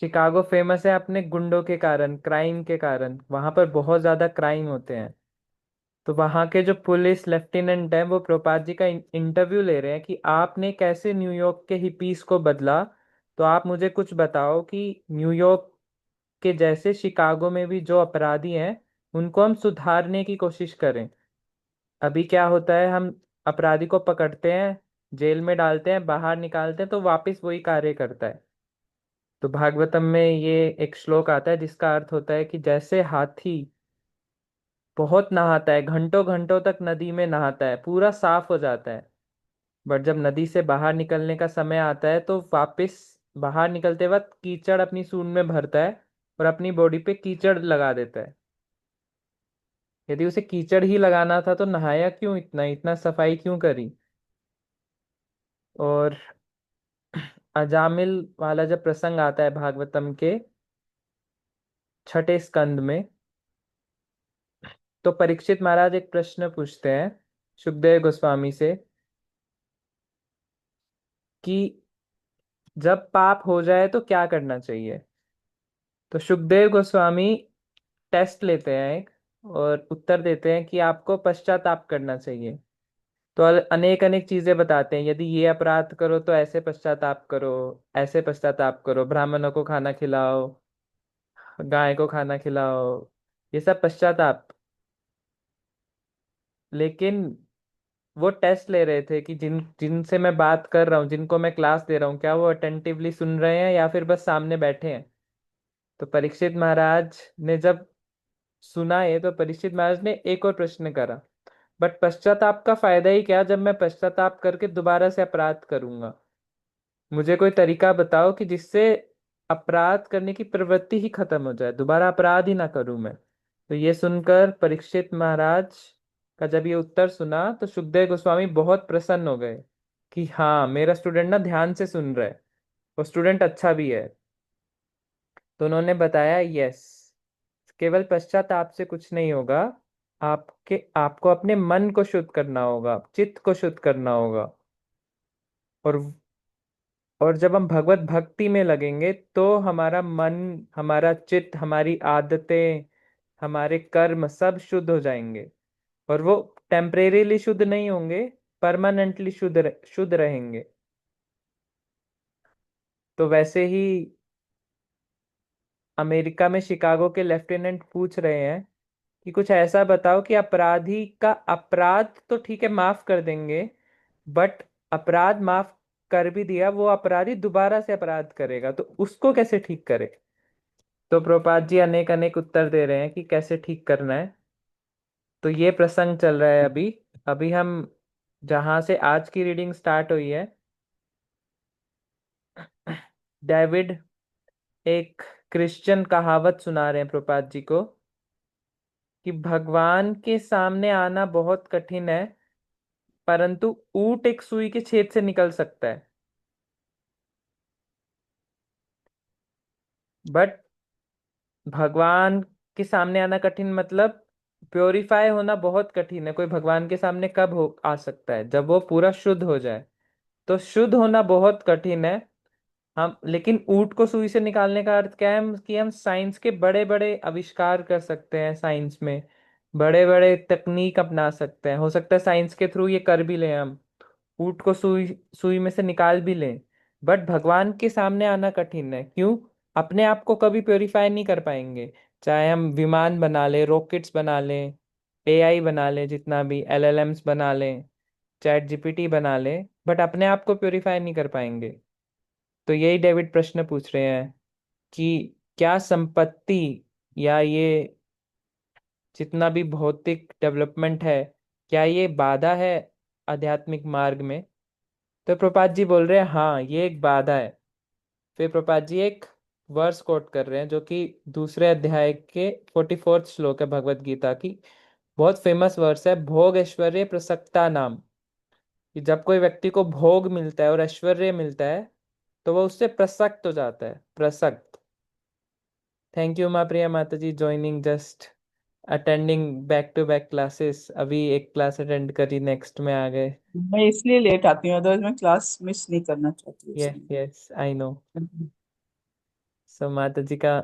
Chicago famous है अपने गुंडों के कारण, क्राइम के कारण। वहां पर बहुत ज्यादा क्राइम होते हैं। तो वहां के जो पुलिस लेफ्टिनेंट हैं वो प्रोपात जी का इंटरव्यू ले रहे हैं कि आपने कैसे न्यूयॉर्क के हिपीस को बदला। तो आप मुझे कुछ बताओ कि न्यूयॉर्क के जैसे शिकागो में भी जो अपराधी हैं उनको हम सुधारने की कोशिश करें। अभी क्या होता है, हम अपराधी को पकड़ते हैं, जेल में डालते हैं, बाहर निकालते हैं तो वापस वही कार्य करता है। तो भागवतम में ये एक श्लोक आता है जिसका अर्थ होता है कि जैसे हाथी बहुत नहाता है, घंटों घंटों तक नदी में नहाता है, पूरा साफ हो जाता है, बट जब नदी से बाहर निकलने का समय आता है तो वापस बाहर निकलते वक्त कीचड़ अपनी सूंड में भरता है और अपनी बॉडी पे कीचड़ लगा देता है। यदि उसे कीचड़ ही लगाना था तो नहाया क्यों, इतना इतना सफाई क्यों करी। और अजामिल वाला जब प्रसंग आता है भागवतम के छठे स्कंद में, तो परीक्षित महाराज एक प्रश्न पूछते हैं सुखदेव गोस्वामी से कि जब पाप हो जाए तो क्या करना चाहिए। तो सुखदेव गोस्वामी टेस्ट लेते हैं एक, और उत्तर देते हैं कि आपको पश्चाताप करना चाहिए। तो अनेक अनेक चीजें बताते हैं, यदि ये अपराध करो तो ऐसे पश्चाताप करो, ऐसे पश्चाताप करो, ब्राह्मणों को खाना खिलाओ, गाय को खाना खिलाओ, ये सब पश्चाताप। लेकिन वो टेस्ट ले रहे थे कि जिनसे मैं बात कर रहा हूँ, जिनको मैं क्लास दे रहा हूँ, क्या वो अटेंटिवली सुन रहे हैं या फिर बस सामने बैठे हैं। तो परीक्षित महाराज ने जब सुना ये, तो परीक्षित महाराज ने एक और प्रश्न करा, बट पश्चाताप का फायदा ही क्या जब मैं पश्चाताप करके दोबारा से अपराध करूंगा। मुझे कोई तरीका बताओ कि जिससे अपराध करने की प्रवृत्ति ही खत्म हो जाए, दोबारा अपराध ही ना करूं मैं। तो ये सुनकर परीक्षित महाराज का जब ये उत्तर सुना तो सुखदेव गोस्वामी बहुत प्रसन्न हो गए कि हाँ, मेरा स्टूडेंट ना ध्यान से सुन रहा है, वो स्टूडेंट अच्छा भी है। तो उन्होंने बताया, यस, केवल पश्चाताप से कुछ नहीं होगा, आपको अपने मन को शुद्ध करना होगा, चित्त को शुद्ध करना होगा। और जब हम भगवत भक्ति में लगेंगे तो हमारा मन, हमारा चित्त, हमारी आदतें, हमारे कर्म सब शुद्ध हो जाएंगे। और वो टेम्परेरीली शुद्ध नहीं होंगे, परमानेंटली शुद्ध रहेंगे। तो वैसे ही अमेरिका में शिकागो के लेफ्टिनेंट पूछ रहे हैं कि कुछ ऐसा बताओ कि अपराधी का अपराध तो ठीक है माफ कर देंगे, बट अपराध माफ कर भी दिया, वो अपराधी दोबारा से अपराध करेगा तो उसको कैसे ठीक करे। तो प्रभुपाद जी अनेक अनेक उत्तर दे रहे हैं कि कैसे ठीक करना है। तो ये प्रसंग चल रहा है अभी। अभी हम जहां से आज की रीडिंग स्टार्ट हुई है, डेविड एक क्रिश्चियन कहावत सुना रहे हैं प्रभुपाद जी को कि भगवान के सामने आना बहुत कठिन है, परंतु ऊंट एक सुई के छेद से निकल सकता है। बट भगवान के सामने आना कठिन मतलब प्योरीफाई होना बहुत कठिन है। कोई भगवान के सामने कब हो आ सकता है, जब वो पूरा शुद्ध हो जाए। तो शुद्ध होना बहुत कठिन है। हम लेकिन ऊंट को सुई से निकालने का अर्थ क्या है कि हम साइंस के बड़े बड़े आविष्कार कर सकते हैं, साइंस में बड़े बड़े तकनीक अपना सकते हैं, हो सकता है साइंस के थ्रू ये कर भी लें हम, ऊंट को सुई सुई में से निकाल भी लें। बट भगवान के सामने आना कठिन है, क्यों? अपने आप को कभी प्योरीफाई नहीं कर पाएंगे। चाहे हम विमान बना लें, रॉकेट्स बना लें, एआई बना लें, जितना भी एलएलएम्स बना लें, चैट जीपीटी बना लें, बट अपने आप को प्योरीफाई नहीं कर पाएंगे। तो यही डेविड प्रश्न पूछ रहे हैं कि क्या संपत्ति या ये जितना भी भौतिक डेवलपमेंट है, क्या ये बाधा है आध्यात्मिक मार्ग में। तो प्रपात जी बोल रहे हैं हाँ, ये एक बाधा है। फिर प्रपात जी एक वर्स कोट कर रहे हैं जो कि दूसरे अध्याय के 44 श्लोक है भगवत गीता की। बहुत फेमस वर्स है, भोग ऐश्वर्य प्रसक्ता नाम। कि जब कोई व्यक्ति को भोग मिलता है और ऐश्वर्य मिलता है तो वो उससे प्रसक्त हो जाता है, प्रसक्त। थैंक यू माँ प्रिया माता ji, joining just attending back to back classes. अभी एक क्लास अटेंड करी, नेक्स्ट में आ गए। मैं इसलिए लेट आती हूँ, अदरवाइज मैं क्लास मिस नहीं करना चाहती यस इसलिए। Yes, I know. सो माता जी का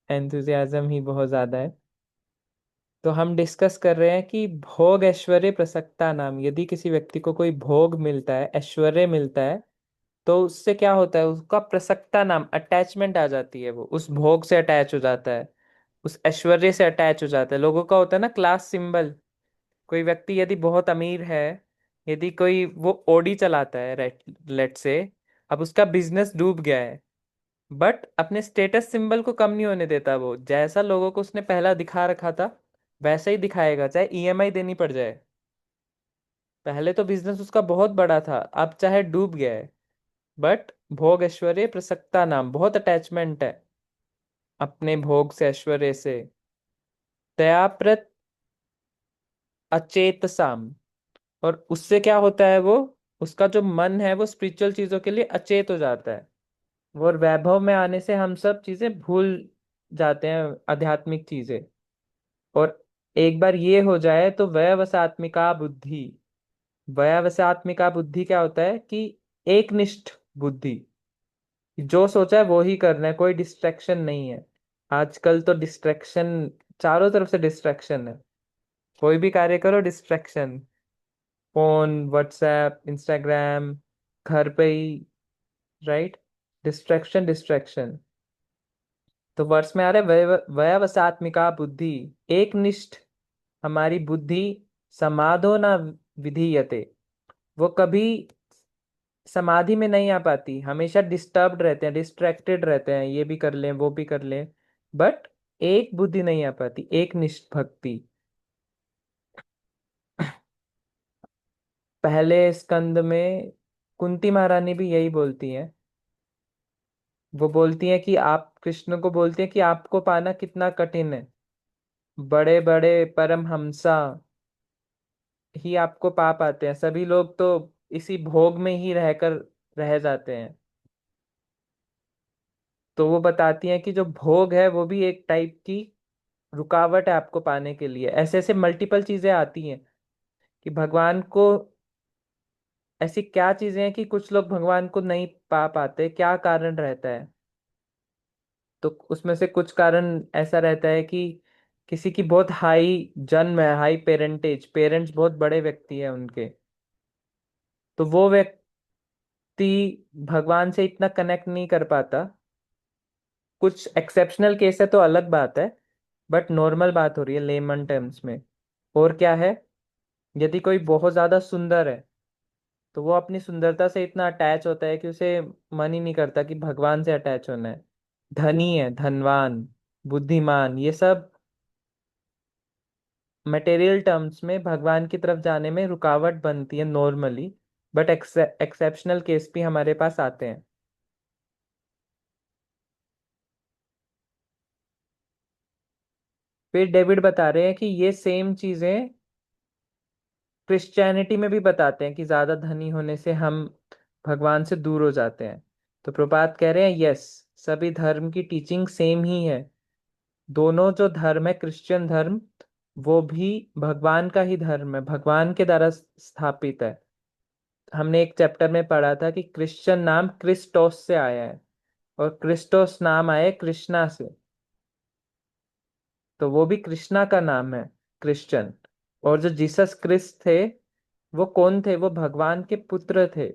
एंथुजियाज्म ही बहुत ज्यादा है। तो हम डिस्कस कर रहे हैं कि भोग ऐश्वर्य प्रसक्ता नाम, यदि किसी व्यक्ति को कोई भोग मिलता है, ऐश्वर्य मिलता है, तो उससे क्या होता है, उसका प्रसक्ता नाम, अटैचमेंट आ जाती है, वो उस भोग से अटैच हो जाता है, उस ऐश्वर्य से अटैच हो जाता है। लोगों का होता है ना क्लास सिंबल। कोई व्यक्ति यदि बहुत अमीर है, यदि कोई वो ओडी चलाता है, लेट से, अब उसका बिजनेस डूब गया है, बट अपने स्टेटस सिंबल को कम नहीं होने देता। वो जैसा लोगों को उसने पहला दिखा रखा था वैसा ही दिखाएगा, चाहे ईएमआई देनी पड़ जाए। पहले तो बिजनेस उसका बहुत बड़ा था, अब चाहे डूब गया है, बट भोग ऐश्वर्य प्रसक्ता नाम, बहुत अटैचमेंट है अपने भोग से, ऐश्वर्य से। दयाप्रत अचेत साम, और उससे क्या होता है, वो उसका जो मन है वो स्पिरिचुअल चीजों के लिए अचेत हो जाता है। वो वैभव में आने से हम सब चीजें भूल जाते हैं, आध्यात्मिक चीजें। और एक बार ये हो जाए तो वयवसात्मिका बुद्धि। वयवसात्मिका बुद्धि क्या होता है कि एकनिष्ठ बुद्धि, जो सोचा है वो ही करना है, कोई डिस्ट्रैक्शन नहीं है। आजकल तो डिस्ट्रैक्शन, चारों तरफ से डिस्ट्रैक्शन है। कोई भी कार्य करो डिस्ट्रैक्शन, फोन, व्हाट्सएप, इंस्टाग्राम, घर पे ही, राइट, डिस्ट्रैक्शन डिस्ट्रैक्शन। तो वर्ष में आ रहा है वयवसात्मिका बुद्धि, एक निष्ठ हमारी बुद्धि, समाधो न विधीयते, वो कभी समाधि में नहीं आ पाती, हमेशा डिस्टर्ब्ड रहते हैं, डिस्ट्रैक्टेड रहते हैं, ये भी कर लें वो भी कर लें, बट एक बुद्धि नहीं आ पाती, एक निष्ठ भक्ति। पहले स्कंद में कुंती महारानी भी यही बोलती हैं। वो बोलती हैं कि आप कृष्ण को बोलती हैं कि आपको पाना कितना कठिन है, बड़े बड़े परमहंसा ही आपको पा पाते हैं, सभी लोग तो इसी भोग में ही रहकर रह जाते हैं। तो वो बताती हैं कि जो भोग है वो भी एक टाइप की रुकावट है आपको पाने के लिए। ऐसे ऐसे मल्टीपल चीजें आती हैं कि भगवान को, ऐसी क्या चीजें हैं कि कुछ लोग भगवान को नहीं पा पाते, क्या कारण रहता है। तो उसमें से कुछ कारण ऐसा रहता है कि किसी की बहुत हाई जन्म है, हाई पेरेंटेज, पेरेंट्स बहुत बड़े व्यक्ति है उनके, तो वो व्यक्ति भगवान से इतना कनेक्ट नहीं कर पाता। कुछ एक्सेप्शनल केस है तो अलग बात है, बट नॉर्मल बात हो रही है लेमन टर्म्स में। और क्या है, यदि कोई बहुत ज्यादा सुंदर है, तो वो अपनी सुंदरता से इतना अटैच होता है कि उसे मन ही नहीं करता कि भगवान से अटैच होना है। धनी है, धनवान, बुद्धिमान, ये सब मटेरियल टर्म्स में भगवान की तरफ जाने में रुकावट बनती है नॉर्मली, बट एक्सेप्शनल केस भी हमारे पास आते हैं। फिर डेविड बता रहे हैं कि ये सेम चीजें क्रिश्चियनिटी में भी बताते हैं कि ज्यादा धनी होने से हम भगवान से दूर हो जाते हैं। तो प्रपात कह रहे हैं यस, सभी धर्म की टीचिंग सेम ही है। दोनों जो धर्म है, क्रिश्चियन धर्म, वो भी भगवान का ही धर्म है, भगवान के द्वारा स्थापित है। हमने एक चैप्टर में पढ़ा था कि क्रिश्चियन नाम क्रिस्टोस से आया है, और क्रिस्टोस नाम आया है कृष्णा से। तो वो भी कृष्णा का नाम है, क्रिश्चियन। और जो जीसस क्रिस्ट थे, वो कौन थे, वो भगवान के पुत्र थे,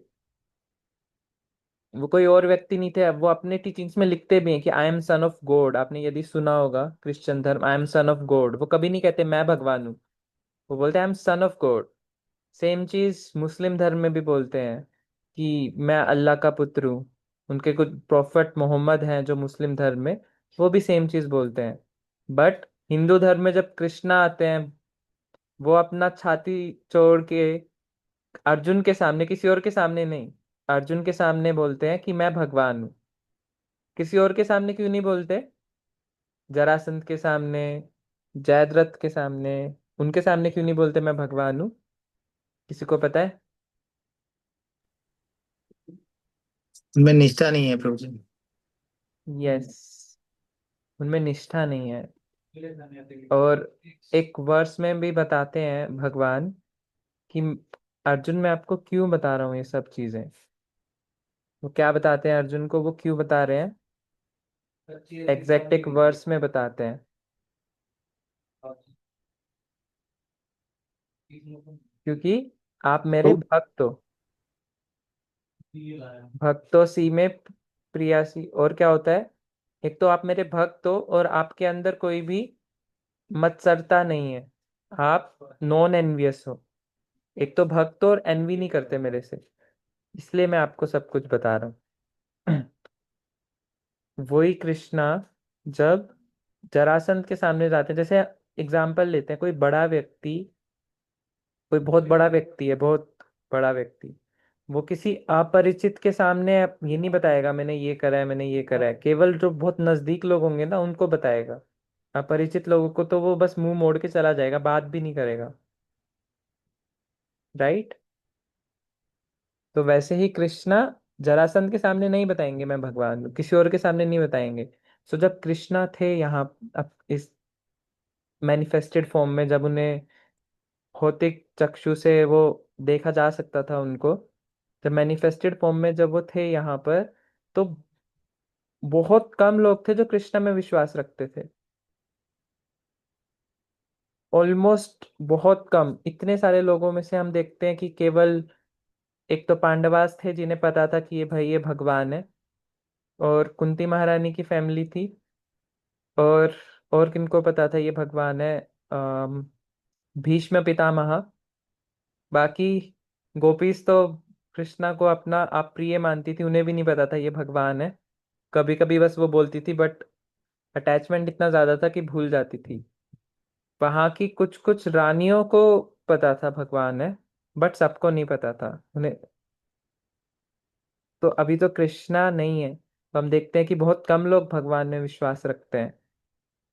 वो कोई और व्यक्ति नहीं थे। अब वो अपने टीचिंग्स में लिखते भी हैं कि I am son of God. आपने यदि सुना होगा क्रिश्चियन धर्म, I am son of God, वो कभी नहीं कहते मैं भगवान हूँ, वो बोलते हैं I am son of God. Same चीज मुस्लिम धर्म में भी बोलते हैं कि मैं अल्लाह का पुत्र हूँ। उनके कुछ प्रोफेट मोहम्मद हैं जो मुस्लिम धर्म में, वो भी सेम चीज बोलते हैं। बट हिंदू धर्म में जब कृष्णा आते हैं, वो अपना छाती चोड़ के अर्जुन के सामने, किसी और के सामने नहीं, अर्जुन के सामने बोलते हैं कि मैं भगवान हूँ। किसी और के सामने क्यों नहीं बोलते, जरासंध के सामने, जयद्रथ के सामने, उनके सामने क्यों नहीं बोलते मैं भगवान हूँ? किसी को पता है? उनमें निष्ठा नहीं है प्रभु जी। यस, उनमें निष्ठा नहीं है। और एक वर्स में भी बताते हैं भगवान कि अर्जुन मैं आपको क्यों बता रहा हूँ ये सब चीजें। वो क्या बताते हैं अर्जुन को, वो क्यों बता रहे हैं? एग्जैक्ट एक वर्स में बताते हैं, क्योंकि आप मेरे तो भक्त हो। भक्तो सी में प्रियासी, और क्या होता है? एक तो आप मेरे भक्त हो और आपके अंदर कोई भी मत्सरता नहीं है, आप नॉन एनवियस हो। एक तो भक्त हो और एनवी नहीं करते मेरे से, इसलिए मैं आपको सब कुछ बता रहा हूँ। वही कृष्णा जब जरासंध के सामने जाते हैं, जैसे एग्जाम्पल लेते हैं, कोई बड़ा व्यक्ति, कोई बहुत बड़ा व्यक्ति है, बहुत बड़ा व्यक्ति, वो किसी अपरिचित के सामने ये नहीं बताएगा मैंने ये करा है, मैंने ये करा है। केवल जो बहुत नजदीक लोग होंगे ना उनको बताएगा। अपरिचित लोगों को तो वो बस मुंह मोड़ के चला जाएगा, बात भी नहीं करेगा। राइट? तो वैसे ही कृष्णा जरासंध के सामने नहीं बताएंगे मैं भगवान हूं, किसी और के सामने नहीं बताएंगे। सो जब कृष्णा थे यहाँ, अब इस मैनिफेस्टेड फॉर्म में, जब उन्हें भौतिक चक्षु से वो देखा जा सकता था उनको, जब मैनिफेस्टेड फॉर्म में जब वो थे यहाँ पर, तो बहुत कम लोग थे जो कृष्णा में विश्वास रखते थे। ऑलमोस्ट बहुत कम। इतने सारे लोगों में से हम देखते हैं कि केवल एक तो पांडवास थे जिन्हें पता था कि ये भाई ये भगवान है, और कुंती महारानी की फैमिली थी, और और किनको पता था ये भगवान है? अम, भीष्म पितामह। बाकी गोपीस तो कृष्णा को अपना आप प्रिय मानती थी, उन्हें भी नहीं पता था ये भगवान है। कभी कभी बस वो बोलती थी, बट अटैचमेंट इतना ज्यादा था कि भूल जाती थी। वहां की कुछ कुछ रानियों को पता था भगवान है, बट सबको नहीं पता था उन्हें। तो अभी तो कृष्णा नहीं है, तो हम देखते हैं कि बहुत कम लोग भगवान में विश्वास रखते हैं।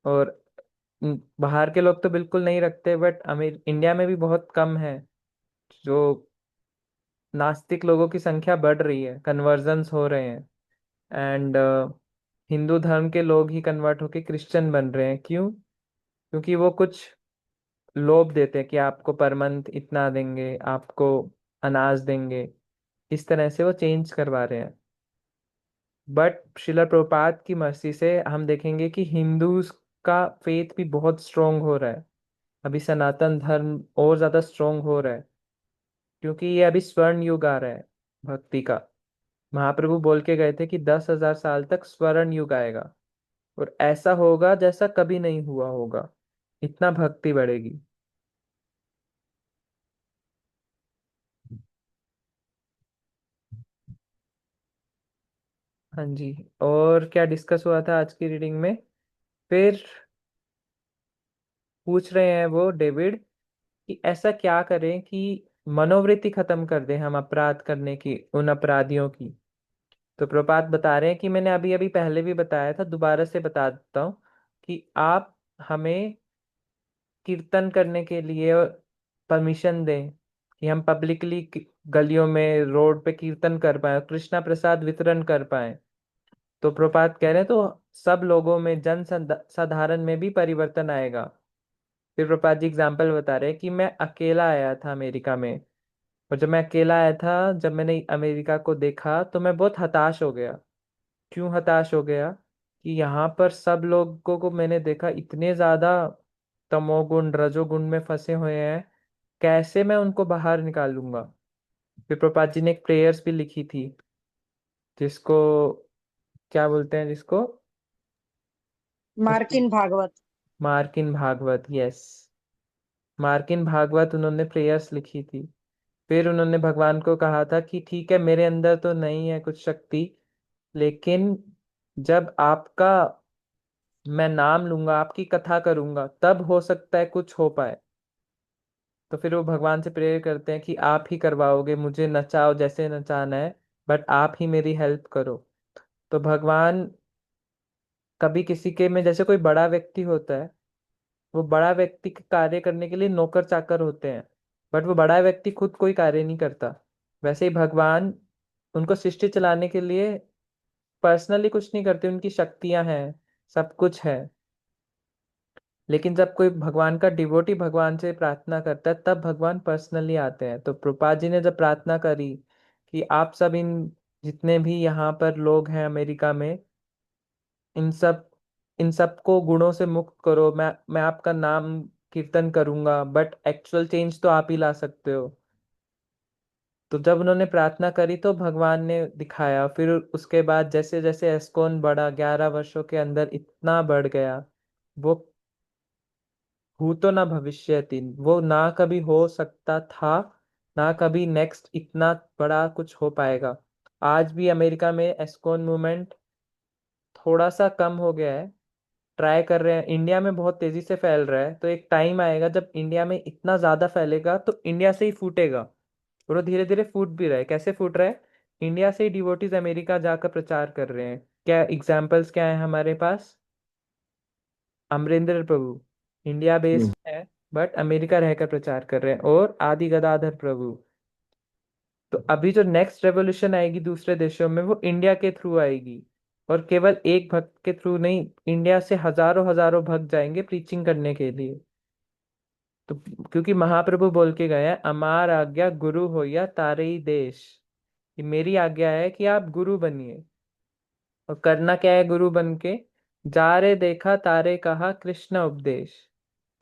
और बाहर के लोग तो बिल्कुल नहीं रखते, बट अमीर इंडिया में भी बहुत कम है। जो नास्तिक लोगों की संख्या बढ़ रही है, कन्वर्जन्स हो रहे हैं, एंड हिंदू धर्म के लोग ही कन्वर्ट होके क्रिश्चियन बन रहे हैं। क्यों? क्योंकि वो कुछ लोभ देते हैं कि आपको पर मंथ इतना देंगे, आपको अनाज देंगे, इस तरह से वो चेंज करवा रहे हैं। बट श्रील प्रभुपाद की मर्जी से हम देखेंगे कि हिंदूज का फेथ भी बहुत स्ट्रोंग हो रहा है। अभी सनातन धर्म और ज्यादा स्ट्रोंग हो रहा है, क्योंकि ये अभी स्वर्ण युग आ रहा है भक्ति का। महाप्रभु बोल के गए थे कि 10,000 साल तक स्वर्ण युग आएगा, और ऐसा होगा जैसा कभी नहीं हुआ होगा, इतना भक्ति बढ़ेगी। हाँ जी। और क्या डिस्कस हुआ था आज की रीडिंग में? फिर पूछ रहे हैं वो डेविड कि ऐसा क्या करें कि मनोवृत्ति खत्म कर दें हम अपराध करने की, उन अपराधियों की। तो प्रपात बता रहे हैं कि मैंने अभी अभी पहले भी बताया था, दोबारा से बता देता हूँ कि आप हमें कीर्तन करने के लिए परमिशन दें, कि हम पब्लिकली गलियों में, रोड पे कीर्तन कर पाए, कृष्णा प्रसाद वितरण कर पाए। तो प्रपात कह रहे हैं तो सब लोगों में, साधारण में भी परिवर्तन आएगा। फिर प्रपात जी एग्जाम्पल बता रहे हैं कि मैं अकेला आया था अमेरिका में, और जब मैं अकेला आया था, जब मैंने अमेरिका को देखा तो मैं बहुत हताश हो गया। क्यों हताश हो गया? कि यहाँ पर सब लोगों को मैंने देखा इतने ज्यादा तमोगुण रजोगुण में फंसे हुए हैं, कैसे मैं उनको बाहर निकालूंगा? फिर प्रपात जी ने एक प्रेयर्स भी लिखी थी, जिसको क्या बोलते हैं, जिसको उसको मार्किन भागवत। मार्किन भागवत, यस। मार्किन भागवत उन्होंने प्रेयर्स लिखी थी। फिर उन्होंने भगवान को कहा था कि ठीक है, मेरे अंदर तो नहीं है कुछ शक्ति, लेकिन जब आपका मैं नाम लूंगा, आपकी कथा करूंगा, तब हो सकता है कुछ हो पाए। तो फिर वो भगवान से प्रेयर करते हैं कि आप ही करवाओगे, मुझे नचाओ जैसे नचाना है, बट आप ही मेरी हेल्प करो। तो भगवान कभी किसी के में, जैसे कोई बड़ा व्यक्ति होता है, वो बड़ा व्यक्ति के कार्य करने के लिए नौकर चाकर होते हैं, बट वो बड़ा व्यक्ति खुद कोई कार्य नहीं करता। वैसे ही भगवान उनको सृष्टि चलाने के लिए पर्सनली कुछ नहीं करते, उनकी शक्तियां हैं, सब कुछ है। लेकिन जब कोई भगवान का डिवोटी भगवान से प्रार्थना करता है, तब भगवान पर्सनली आते हैं। तो प्रभुपाद जी ने जब प्रार्थना करी कि आप सब इन जितने भी यहाँ पर लोग हैं अमेरिका में, इन सब इन सब को गुणों से मुक्त करो, मैं आपका नाम कीर्तन करूंगा, बट एक्चुअल चेंज तो आप ही ला सकते हो। तो जब उन्होंने प्रार्थना करी तो भगवान ने दिखाया। फिर उसके बाद जैसे जैसे एस्कॉन बढ़ा, 11 वर्षों के अंदर इतना बढ़ गया। वो भूतो ना भविष्यति, वो ना कभी हो सकता था, ना कभी नेक्स्ट इतना बड़ा कुछ हो पाएगा। आज भी अमेरिका में एस्कॉन मूवमेंट थोड़ा सा कम हो गया है, ट्राई कर रहे हैं। इंडिया में बहुत तेजी से फैल रहा है, तो एक टाइम आएगा जब इंडिया में इतना ज्यादा फैलेगा तो इंडिया से ही फूटेगा। और वो धीरे धीरे फूट भी रहा है। कैसे फूट रहा है? इंडिया से ही डिवोटीज अमेरिका जाकर प्रचार कर रहे हैं। क्या एग्जाम्पल्स क्या है हमारे पास? अमरिंदर प्रभु इंडिया हम्म। बेस्ड है, बट अमेरिका रहकर प्रचार कर रहे हैं। और आदि गदाधर प्रभु। तो अभी जो नेक्स्ट रेवोल्यूशन आएगी दूसरे देशों में, वो इंडिया के थ्रू आएगी। और केवल एक भक्त के थ्रू नहीं, इंडिया से हजारों हजारों भक्त जाएंगे प्रीचिंग करने के लिए। तो क्योंकि महाप्रभु बोल के गए हैं, अमार आज्ञा गुरु हो या तारे ही देश। ये मेरी आज्ञा है कि आप गुरु बनिए। और करना क्या है गुरु बन के? जा रे देखा तारे कहा कृष्ण उपदेश।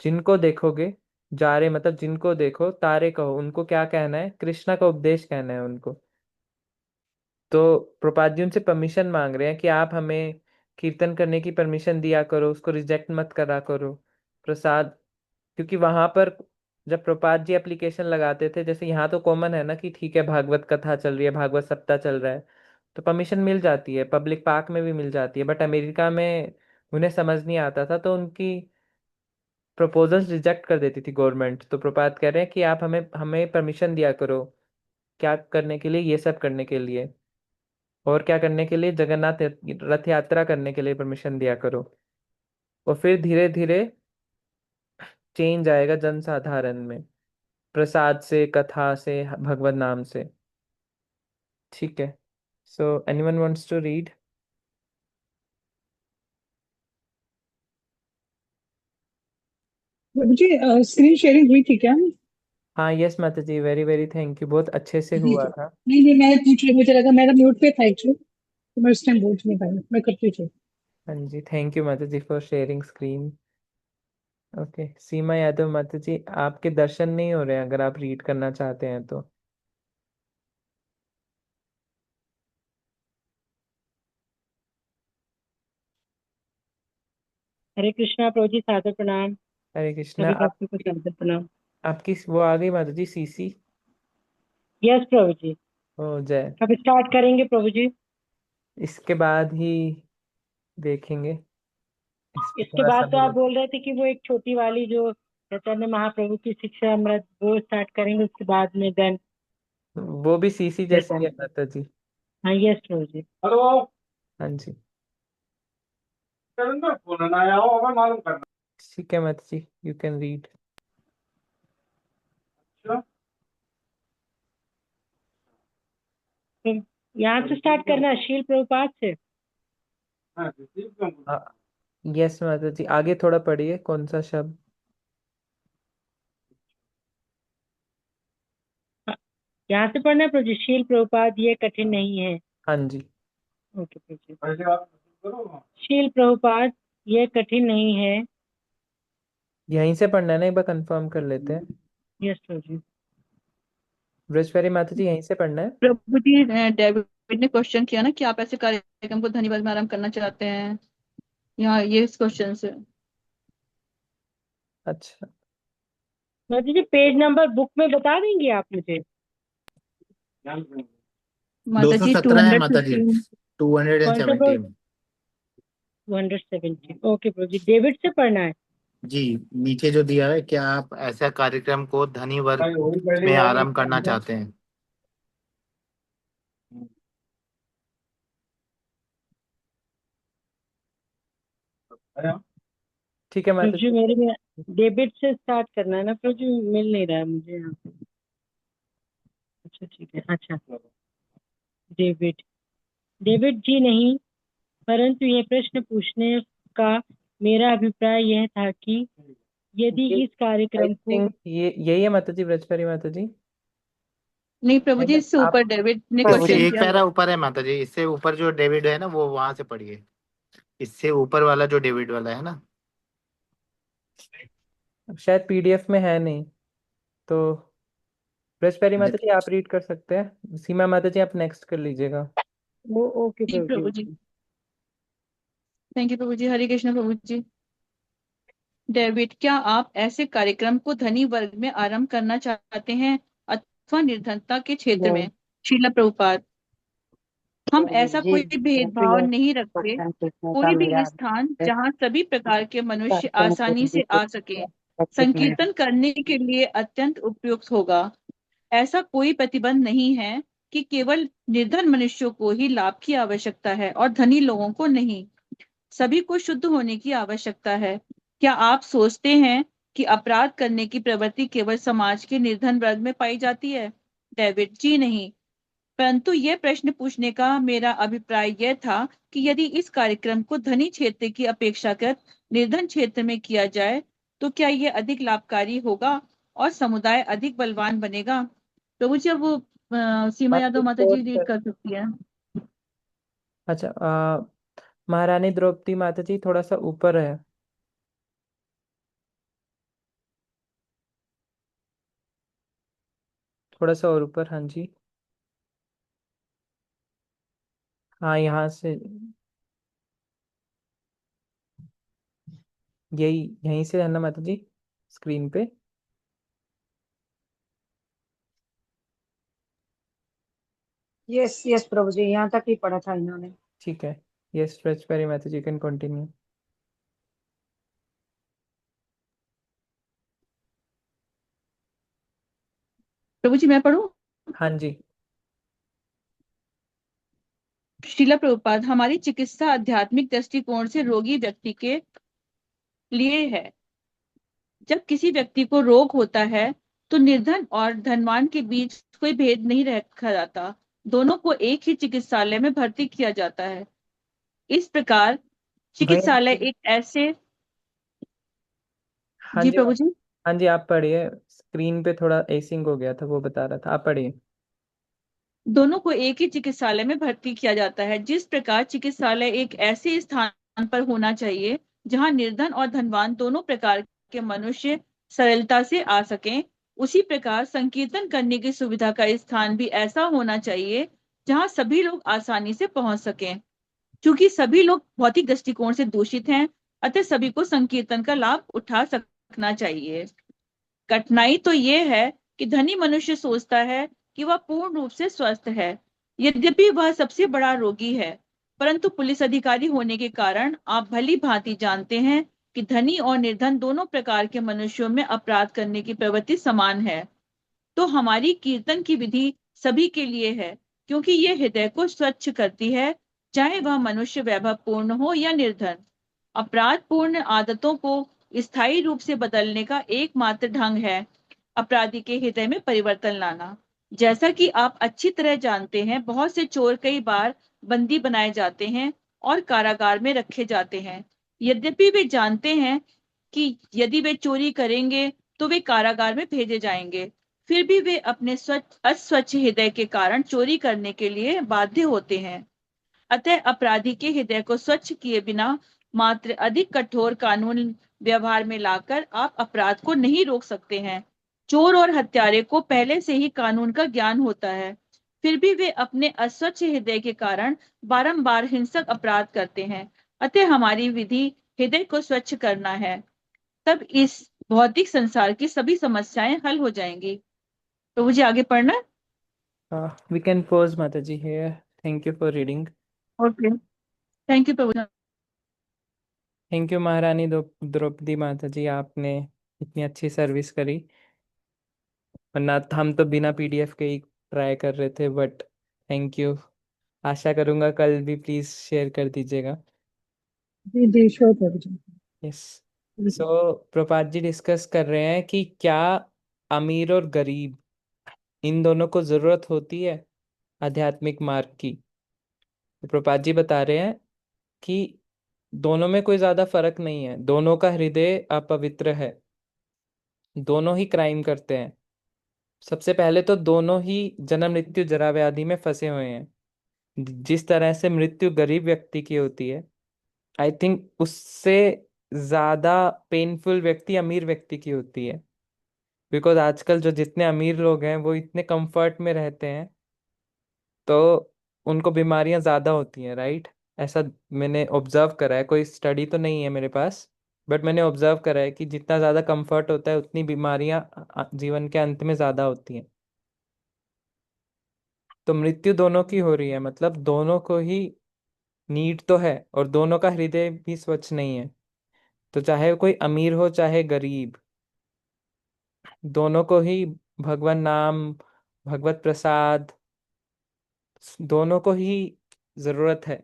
जिनको देखोगे, जा रे मतलब जिनको देखो, तारे कहो, उनको क्या कहना है? कृष्णा का उपदेश कहना है उनको। तो प्रपात जी उनसे परमिशन मांग रहे हैं कि आप हमें कीर्तन करने की परमिशन दिया करो, उसको रिजेक्ट मत करा करो प्रसाद। क्योंकि वहां पर जब प्रपात जी एप्लीकेशन लगाते थे, जैसे यहाँ तो कॉमन है ना कि ठीक है भागवत कथा चल रही है, भागवत सप्ताह चल रहा है, तो परमिशन मिल जाती है, पब्लिक पार्क में भी मिल जाती है। बट अमेरिका में उन्हें समझ नहीं आता था, तो उनकी प्रपोजल्स रिजेक्ट कर देती थी गवर्नमेंट। तो प्रपात कह रहे हैं कि आप हमें हमें परमिशन दिया करो। क्या करने के लिए? ये सब करने के लिए। और क्या करने के लिए? जगन्नाथ रथ यात्रा करने के लिए परमिशन दिया करो। और फिर धीरे धीरे चेंज आएगा जनसाधारण में, प्रसाद से, कथा से, भगवत नाम से। ठीक है। So anyone wants to read? मुझे स्क्रीन शेयरिंग हुई थी क्या? हाँ, यस माता जी, वेरी वेरी थैंक यू, बहुत अच्छे से जी हुआ जी। था। नहीं नहीं, मैं पूछ रही, मुझे लगा मैडम म्यूट पे था एक्चुअली, तो मैं उस टाइम बोल नहीं पाई, मैं करती थी। हाँ जी, थैंक यू माता ji for sharing screen. Okay, सीमा यादव माता जी, आपके दर्शन नहीं हो रहे हैं, अगर आप रीड करना चाहते हैं तो। हरे कृष्णा प्रभु जी, सादर प्रणाम। हरे कृष्णा। सभी भक्तों को आपकी सादर प्रणाम। आपकी वो आ गई माता जी, सीसी। यस प्रभु जी। हो जाए, अब स्टार्ट करेंगे प्रभु जी। इसके बाद ही देखेंगे। इस पे इसके थोड़ा बाद तो समय आप लग। बोल रहे थे कि वो एक छोटी वाली जो चैतन्य महाप्रभु की शिक्षा अमृत, वो स्टार्ट करेंगे, उसके बाद में देन वो भी सीसी जैसी है माता जी। हाँ यस प्रभु जी। हाँ जी, ठीक है माता जी, यू कैन रीड। तो यहाँ से स्टार्ट करना है, शील प्रभुपाद से। यस माता जी, आगे थोड़ा पढ़िए, कौन सा शब्द? हाँ, यहाँ से पढ़ना है प्रभु जी। शील प्रभुपाद, ये कठिन नहीं है। हाँ जी, ओके प्रभु जी। शील प्रभुपाद, ये कठिन नहीं है। यहीं से पढ़ना है ना, एक बार कंफर्म कर लेते हैं। यस प्रभु जी। बृहस्पति माता जी, यहीं से पढ़ना है। प्रभु जी, डेविड ने क्वेश्चन किया ना कि आप ऐसे कार्यक्रम को धन्यवाद में आरंभ करना चाहते हैं। यहाँ ये इस क्वेश्चन से। अच्छा, प्रभु जी, पेज नंबर बुक में बता देंगे आप मुझे? दो माता सौ जी सत्रह है माता जी। 215। टू हंड्रेड एंड कौन सा प्रभु? सेवेंटीन 270। ओके प्रभु जी, डेविड से पढ़ना है। जी। नीचे जो दिया है, क्या आप ऐसा कार्यक्रम को धनी वर्ग में आरंभ करना चाहते हैं? ठीक है प्रभु माता जी, जी। मेरे में डेबिट से स्टार्ट करना है ना प्रभु जी, मिल नहीं रहा है मुझे यहाँ पे। अच्छा ठीक है, अच्छा। डेविड, डेविड जी नहीं, परंतु यह प्रश्न पूछने का मेरा अभिप्राय यह था कि यदि ये इस आई कार्यक्रम को थिंक ये यही है माता जी, बृहस्पति माता जी। नहीं प्रभु जी, इससे आप ऊपर डेविड ने इससे क्वेश्चन एक किया। पैरा ऊपर है माता जी, इससे ऊपर जो डेविड है ना, वो वहां से पढ़िए। इससे ऊपर वाला जो डेविड वाला है ना। शायद पीडीएफ में है नहीं तो। बृहस्पति माता जी आप रीड कर सकते हैं, सीमा माता जी आप नेक्स्ट कर लीजिएगा। वो ओके जी प्रभु प्रभु जी। जी। थैंक यू प्रभु जी। हरे कृष्ण प्रभु जी। डेविड, क्या आप ऐसे कार्यक्रम को धनी वर्ग में आरंभ करना चाहते हैं अथवा निर्धनता के क्षेत्र वो में? श्रीला प्रभुपाद, हम प्रभु ऐसा जी कोई भेदभाव पर्टिकुलर नहीं रखते। क्वेश्चन पूछने का कोई भी मेरा स्थान जहां सभी प्रकार के मनुष्य कार्यक्रम को आसानी भी से कुछ आ सके, 25 मिनट। संकीर्तन करने के लिए अत्यंत उपयुक्त होगा। ऐसा कोई प्रतिबंध नहीं है कि केवल निर्धन मनुष्यों को ही लाभ की आवश्यकता है और धनी लोगों को नहीं। सभी को शुद्ध होने की आवश्यकता है। क्या आप सोचते हैं कि अपराध करने की प्रवृत्ति केवल समाज के निर्धन वर्ग में पाई जाती है? डेविड जी नहीं, परंतु यह प्रश्न पूछने का मेरा अभिप्राय यह था कि यदि इस कार्यक्रम को धनी क्षेत्र की अपेक्षाकृत निर्धन क्षेत्र में किया जाए तो क्या यह अधिक लाभकारी होगा और समुदाय अधिक बलवान बनेगा? प्रभु जी, अब वो सीमा यादव माता जी रीड कर सकती है। अच्छा, महारानी द्रौपदी माता जी थोड़ा सा ऊपर है, थोड़ा सा और ऊपर, हाँ जी। हाँ यहाँ से, यही यहीं से है ना माता जी, स्क्रीन पे। यस यस प्रभु जी, यहाँ तक ही पढ़ा था इन्होंने। ठीक है, यस बृहस्पति माता जी कैन कंटिन्यू। प्रभु जी, मैं पढ़ूं? हाँ जी। शीला प्रभुपाद, हमारी चिकित्सा आध्यात्मिक दृष्टिकोण से रोगी व्यक्ति के लिए है। जब किसी व्यक्ति को रोग होता है तो निर्धन और धनवान के बीच कोई भेद नहीं रखा जाता। दोनों को एक ही चिकित्सालय में भर्ती किया जाता है। इस प्रकार भैया, चिकित्सालय एक ऐसे। हाँ जी जी, प्रभु जी। हाँ जी आप पढ़िए, स्क्रीन पे थोड़ा एसिंग हो गया था, वो बता रहा था, आप पढ़िए। दोनों को एक ही चिकित्सालय में भर्ती किया जाता है। जिस प्रकार चिकित्सालय एक ऐसे स्थान पर होना चाहिए जहां निर्धन और धनवान दोनों प्रकार के मनुष्य सरलता से आ सकें, उसी प्रकार संकीर्तन करने की सुविधा का स्थान भी ऐसा होना चाहिए जहां सभी लोग आसानी से पहुंच सकें। क्योंकि सभी लोग भौतिक दृष्टिकोण से दूषित हैं, अतः सभी को संकीर्तन का लाभ उठा सकना चाहिए। कठिनाई तो ये है कि धनी मनुष्य सोचता है कि वह पूर्ण रूप से स्वस्थ है, यद्यपि वह सबसे बड़ा रोगी है। परंतु पुलिस अधिकारी होने के कारण आप भली भांति जानते हैं कि धनी और निर्धन दोनों प्रकार के मनुष्यों में अपराध करने की प्रवृत्ति समान है। तो हमारी कीर्तन की विधि सभी के लिए है, क्योंकि ये हृदय को स्वच्छ करती है, चाहे वह मनुष्य वैभव पूर्ण हो या निर्धन। अपराध पूर्ण आदतों को स्थायी रूप से बदलने का एकमात्र ढंग है अपराधी के हृदय में परिवर्तन लाना। जैसा कि आप अच्छी तरह जानते हैं, बहुत से चोर कई बार बंदी बनाए जाते हैं और कारागार में रखे जाते हैं। यद्यपि वे जानते हैं कि यदि वे चोरी करेंगे तो वे कारागार में भेजे जाएंगे, फिर भी वे अपने स्वच्छ अस्वच्छ हृदय के कारण चोरी करने के लिए बाध्य होते हैं। अतः अपराधी के हृदय को स्वच्छ किए बिना मात्र अधिक कठोर कानून व्यवहार में लाकर आप अपराध को नहीं रोक सकते हैं। चोर और हत्यारे को पहले से ही कानून का ज्ञान होता है, फिर भी वे अपने अस्वच्छ हृदय के कारण बारंबार हिंसक अपराध करते हैं। अतः हमारी विधि हृदय को स्वच्छ करना है, तब इस भौतिक संसार की सभी समस्याएं हल हो जाएंगी। तो मुझे आगे पढ़ना। वी कैन पॉज माता ji here, thank you for reading. Okay, thank you प्रभु। थैंक यू महारानी द्रौपदी माता जी, आपने इतनी अच्छी सर्विस करी। वरना हम तो बिना पीडीएफ के ही ट्राई कर रहे थे, बट थैंक यू। आशा करूंगा कल भी प्लीज शेयर कर दीजिएगा। जी जी श्योर प्रभु जी। यस। सो प्रपात जी डिस्कस कर रहे हैं कि क्या अमीर और गरीब इन दोनों को जरूरत होती है आध्यात्मिक मार्ग की। तो प्रपात जी बता रहे हैं कि दोनों में कोई ज्यादा फर्क नहीं है, दोनों का हृदय अपवित्र है, दोनों ही क्राइम करते हैं। सबसे पहले तो दोनों ही जन्म मृत्यु जरा व्याधि में फंसे हुए हैं। जिस तरह से मृत्यु गरीब व्यक्ति की होती है, आई थिंक उससे ज्यादा पेनफुल व्यक्ति अमीर व्यक्ति की होती है। बिकॉज आजकल जो जितने अमीर लोग हैं वो इतने कंफर्ट में रहते हैं, तो उनको बीमारियां ज्यादा होती हैं, राइट? ऐसा मैंने ऑब्जर्व करा है, कोई स्टडी तो नहीं है मेरे पास, बट मैंने ऑब्जर्व करा है कि जितना ज्यादा कंफर्ट होता है उतनी बीमारियां जीवन के अंत में ज्यादा होती हैं। तो मृत्यु दोनों की हो रही है, मतलब दोनों को ही नीड तो है, और दोनों का हृदय भी स्वच्छ नहीं है। तो चाहे कोई अमीर हो चाहे गरीब, दोनों को ही भगवान नाम, भगवत प्रसाद, दोनों को ही जरूरत है।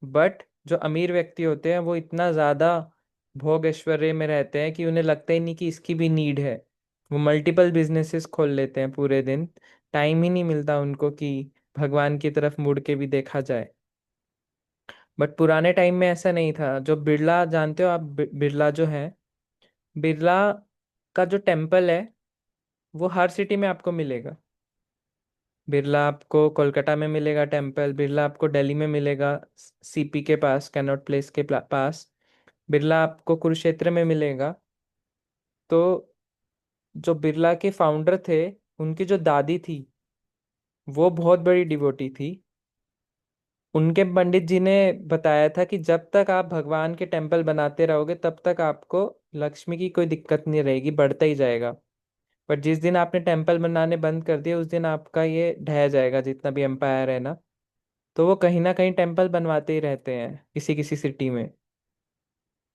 बट जो अमीर व्यक्ति होते हैं वो इतना ज्यादा भोग ऐश्वर्य में रहते हैं कि उन्हें लगता ही नहीं कि इसकी भी नीड है। वो मल्टीपल बिजनेसेस खोल लेते हैं पूरे दिन, टाइम ही नहीं मिलता उनको कि भगवान की तरफ मुड़ के भी देखा जाए। बट पुराने टाइम में ऐसा नहीं था। जो बिरला, जानते हो आप बिरला जो है, बिरला का जो टेम्पल है वो हर सिटी में आपको मिलेगा। बिरला आपको कोलकाता में मिलेगा टेम्पल, बिरला आपको दिल्ली में मिलेगा, सीपी के पास, कैनॉट प्लेस के पास। बिरला आपको कुरुक्षेत्र में मिलेगा। तो जो बिरला के फाउंडर थे, उनकी जो दादी थी वो बहुत बड़ी डिवोटी थी। उनके पंडित जी ने बताया था कि जब तक आप भगवान के टेम्पल बनाते रहोगे तब तक आपको लक्ष्मी की कोई दिक्कत नहीं रहेगी, बढ़ता ही जाएगा। पर जिस दिन आपने टेम्पल बनाने बंद कर दिए उस दिन आपका ये ढह जाएगा, जितना भी एम्पायर है ना। तो वो कहीं ना कहीं टेम्पल बनवाते ही रहते हैं किसी किसी सिटी में,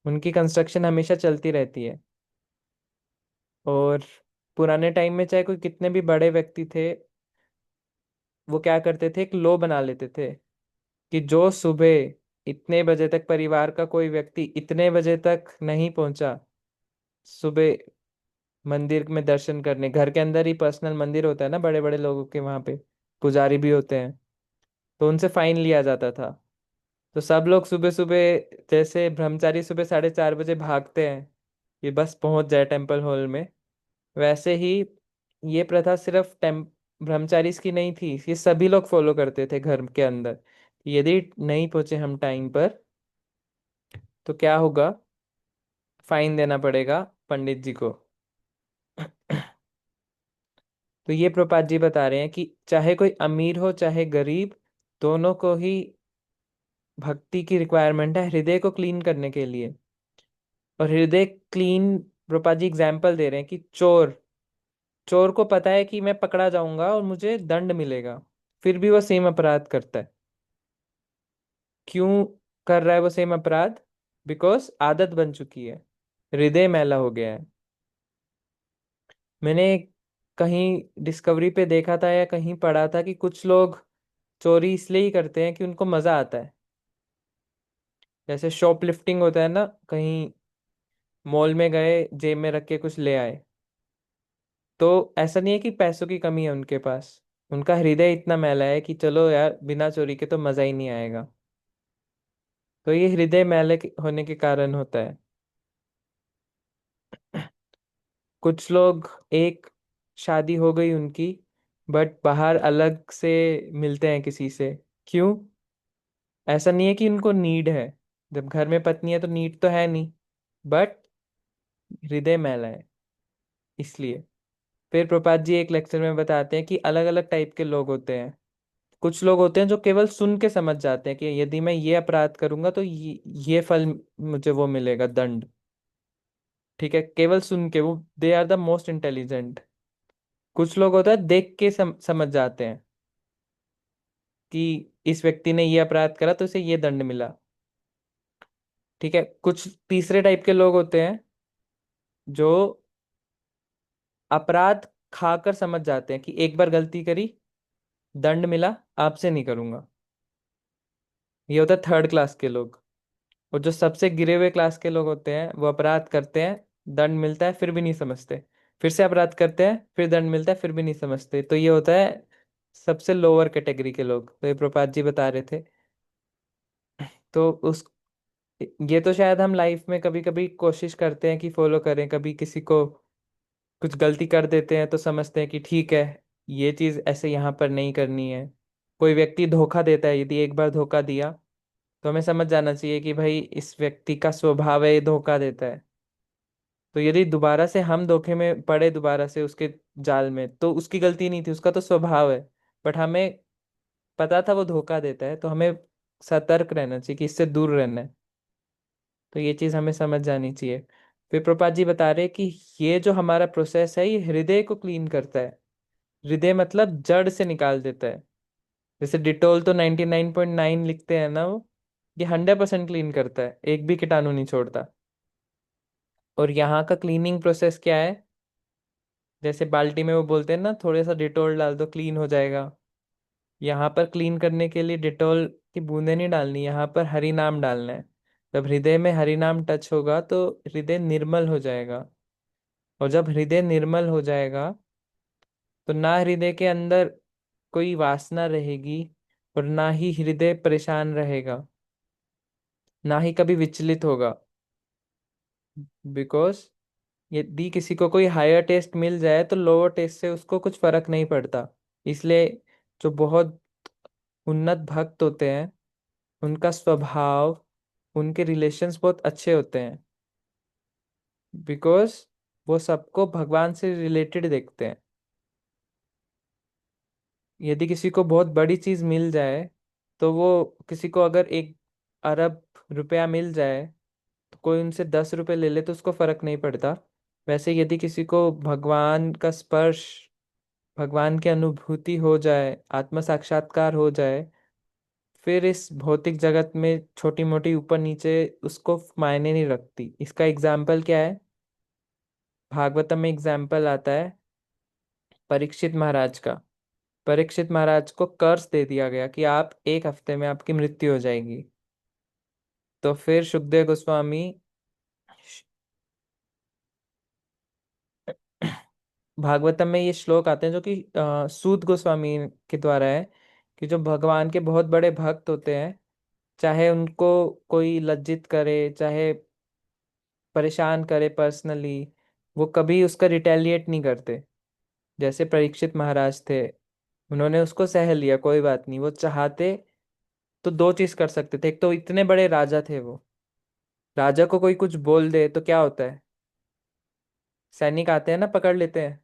उनकी कंस्ट्रक्शन हमेशा चलती रहती है। और पुराने टाइम में चाहे कोई कितने भी बड़े व्यक्ति थे, वो क्या करते थे, एक लो बना लेते थे कि जो सुबह इतने बजे तक परिवार का कोई व्यक्ति इतने बजे तक नहीं पहुंचा सुबह मंदिर में दर्शन करने, घर के अंदर ही पर्सनल मंदिर होता है ना बड़े बड़े लोगों के, वहां पे पुजारी भी होते हैं, तो उनसे फाइन लिया जाता था। तो सब लोग सुबह सुबह, जैसे ब्रह्मचारी सुबह 4:30 बजे भागते हैं कि बस पहुंच जाए टेम्पल हॉल में, वैसे ही ये प्रथा सिर्फ ब्रह्मचारीज की नहीं थी, ये सभी लोग फॉलो करते थे घर के अंदर। यदि नहीं पहुंचे हम टाइम पर तो क्या होगा, फाइन देना पड़ेगा पंडित जी को। तो ये प्रपात जी बता रहे हैं कि चाहे कोई अमीर हो चाहे गरीब, दोनों को ही भक्ति की रिक्वायरमेंट है हृदय को क्लीन करने के लिए। और हृदय क्लीन, प्रपात जी एग्जाम्पल दे रहे हैं कि चोर, चोर को पता है कि मैं पकड़ा जाऊंगा और मुझे दंड मिलेगा, फिर भी वो सेम अपराध करता है। क्यों कर रहा है वो सेम अपराध? बिकॉज आदत बन चुकी है, हृदय मैला हो गया है। मैंने कहीं डिस्कवरी पे देखा था या कहीं पढ़ा था कि कुछ लोग चोरी इसलिए ही करते हैं कि उनको मजा आता है। जैसे शॉपलिफ्टिंग होता है ना, कहीं मॉल में गए, जेब में रख के कुछ ले आए, तो ऐसा नहीं है कि पैसों की कमी है उनके पास, उनका हृदय इतना मैला है कि चलो यार बिना चोरी के तो मजा ही नहीं आएगा। तो ये हृदय मैले होने के कारण होता है। कुछ लोग, एक शादी हो गई उनकी, बट बाहर अलग से मिलते हैं किसी से। क्यों? ऐसा नहीं है कि उनको नीड है, जब घर में पत्नी है तो नीड तो है नहीं, बट हृदय मैला है इसलिए। फिर प्रपात जी एक लेक्चर में बताते हैं कि अलग अलग टाइप के लोग होते हैं। कुछ लोग होते हैं जो केवल सुन के समझ जाते हैं कि यदि मैं ये अपराध करूंगा तो ये फल मुझे वो मिलेगा, दंड। ठीक है, केवल सुन के, वो they are the most intelligent. कुछ लोग होता है देख के समझ जाते हैं कि इस व्यक्ति ने ये अपराध करा तो इसे ये दंड मिला। ठीक है, कुछ तीसरे टाइप के लोग होते हैं जो अपराध खाकर समझ जाते हैं कि एक बार गलती करी, दंड मिला, आपसे नहीं करूंगा। ये होता है थर्ड क्लास के लोग। और जो सबसे गिरे हुए क्लास के लोग होते हैं वो अपराध करते हैं, दंड मिलता है, फिर भी नहीं समझते, फिर से अपराध करते हैं, फिर दंड मिलता है, फिर भी नहीं समझते। तो ये होता है सबसे लोअर कैटेगरी के लोग। तो ये प्रपात जी बता रहे थे। तो उस, ये तो शायद हम लाइफ में कभी कभी कोशिश करते हैं कि फॉलो करें, कभी किसी को कुछ गलती कर देते हैं तो समझते हैं कि ठीक है, ये चीज ऐसे यहाँ पर नहीं करनी है। कोई व्यक्ति धोखा देता है, यदि एक बार धोखा दिया तो हमें समझ जाना चाहिए कि भाई इस व्यक्ति का स्वभाव है, ये धोखा देता है। तो यदि दोबारा से हम धोखे में पड़े दोबारा से उसके जाल में, तो उसकी गलती नहीं थी, उसका तो स्वभाव है। बट हमें पता था वो धोखा देता है, तो हमें सतर्क रहना चाहिए कि इससे दूर रहना है। तो ये चीज हमें समझ जानी चाहिए। फिर प्रपात जी बता रहे कि ये जो हमारा प्रोसेस है ये हृदय को क्लीन करता है। हृदय मतलब जड़ से निकाल देता है। जैसे डिटोल तो 99.9 लिखते हैं ना वो, ये 100% क्लीन करता है, एक भी कीटाणु नहीं छोड़ता। और यहाँ का क्लीनिंग प्रोसेस क्या है? जैसे बाल्टी में वो बोलते हैं ना, थोड़ा सा डिटोल डाल दो क्लीन हो जाएगा। यहाँ पर क्लीन करने के लिए डिटोल की बूंदे नहीं डालनी, यहाँ पर हरि नाम डालना है। जब हृदय में हरि नाम टच होगा तो हृदय निर्मल हो जाएगा। और जब हृदय निर्मल हो जाएगा तो ना हृदय के अंदर कोई वासना रहेगी, और ना ही हृदय परेशान रहेगा, ना ही कभी विचलित होगा। बिकॉज यदि किसी को कोई हायर टेस्ट मिल जाए तो लोअर टेस्ट से उसको कुछ फर्क नहीं पड़ता। इसलिए जो बहुत उन्नत भक्त होते हैं, उनका स्वभाव, उनके रिलेशंस बहुत अच्छे होते हैं। बिकॉज वो सबको भगवान से रिलेटेड देखते हैं। यदि किसी को बहुत बड़ी चीज मिल जाए, तो वो, किसी को अगर 1 अरब रुपया मिल जाए, तो कोई उनसे 10 रुपए ले ले तो उसको फर्क नहीं पड़ता। वैसे यदि किसी को भगवान का स्पर्श, भगवान की अनुभूति हो जाए, आत्म साक्षात्कार हो जाए, फिर इस भौतिक जगत में छोटी मोटी ऊपर नीचे उसको मायने नहीं रखती। इसका एग्जाम्पल क्या है? भागवतम में एग्जाम्पल आता है परीक्षित महाराज का। परीक्षित महाराज को कर्ज दे दिया गया कि आप 1 हफ्ते में आपकी मृत्यु हो जाएगी। तो फिर सुखदेव गोस्वामी भागवतम में ये श्लोक आते हैं जो कि सूत गोस्वामी के द्वारा है, कि जो भगवान के बहुत बड़े भक्त होते हैं, चाहे उनको कोई लज्जित करे, चाहे परेशान करे पर्सनली, वो कभी उसका रिटेलिएट नहीं करते। जैसे परीक्षित महाराज थे, उन्होंने उसको सह लिया, कोई बात नहीं। वो चाहते तो दो चीज कर सकते थे। एक तो इतने बड़े राजा थे वो, राजा को कोई कुछ बोल दे तो क्या होता है, सैनिक आते हैं ना, पकड़ लेते हैं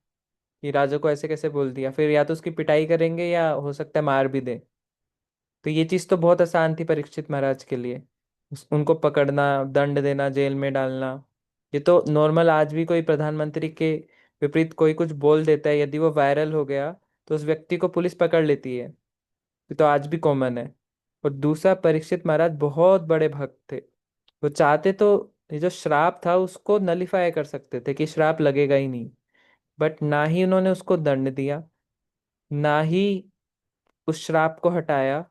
कि राजा को ऐसे कैसे बोल दिया। फिर या तो उसकी पिटाई करेंगे या हो सकता है मार भी दे। तो ये चीज तो बहुत आसान थी परीक्षित महाराज के लिए, उनको पकड़ना, दंड देना, जेल में डालना। ये तो नॉर्मल, आज भी कोई प्रधानमंत्री के विपरीत कोई कुछ बोल देता है, यदि वो वायरल हो गया तो उस व्यक्ति को पुलिस पकड़ लेती है। ये तो आज भी कॉमन है। और दूसरा, परीक्षित महाराज बहुत बड़े भक्त थे। वो चाहते तो ये जो श्राप था उसको नलिफाई कर सकते थे कि श्राप लगेगा ही नहीं। बट ना ही उन्होंने उसको दंड दिया, ना ही उस श्राप को हटाया।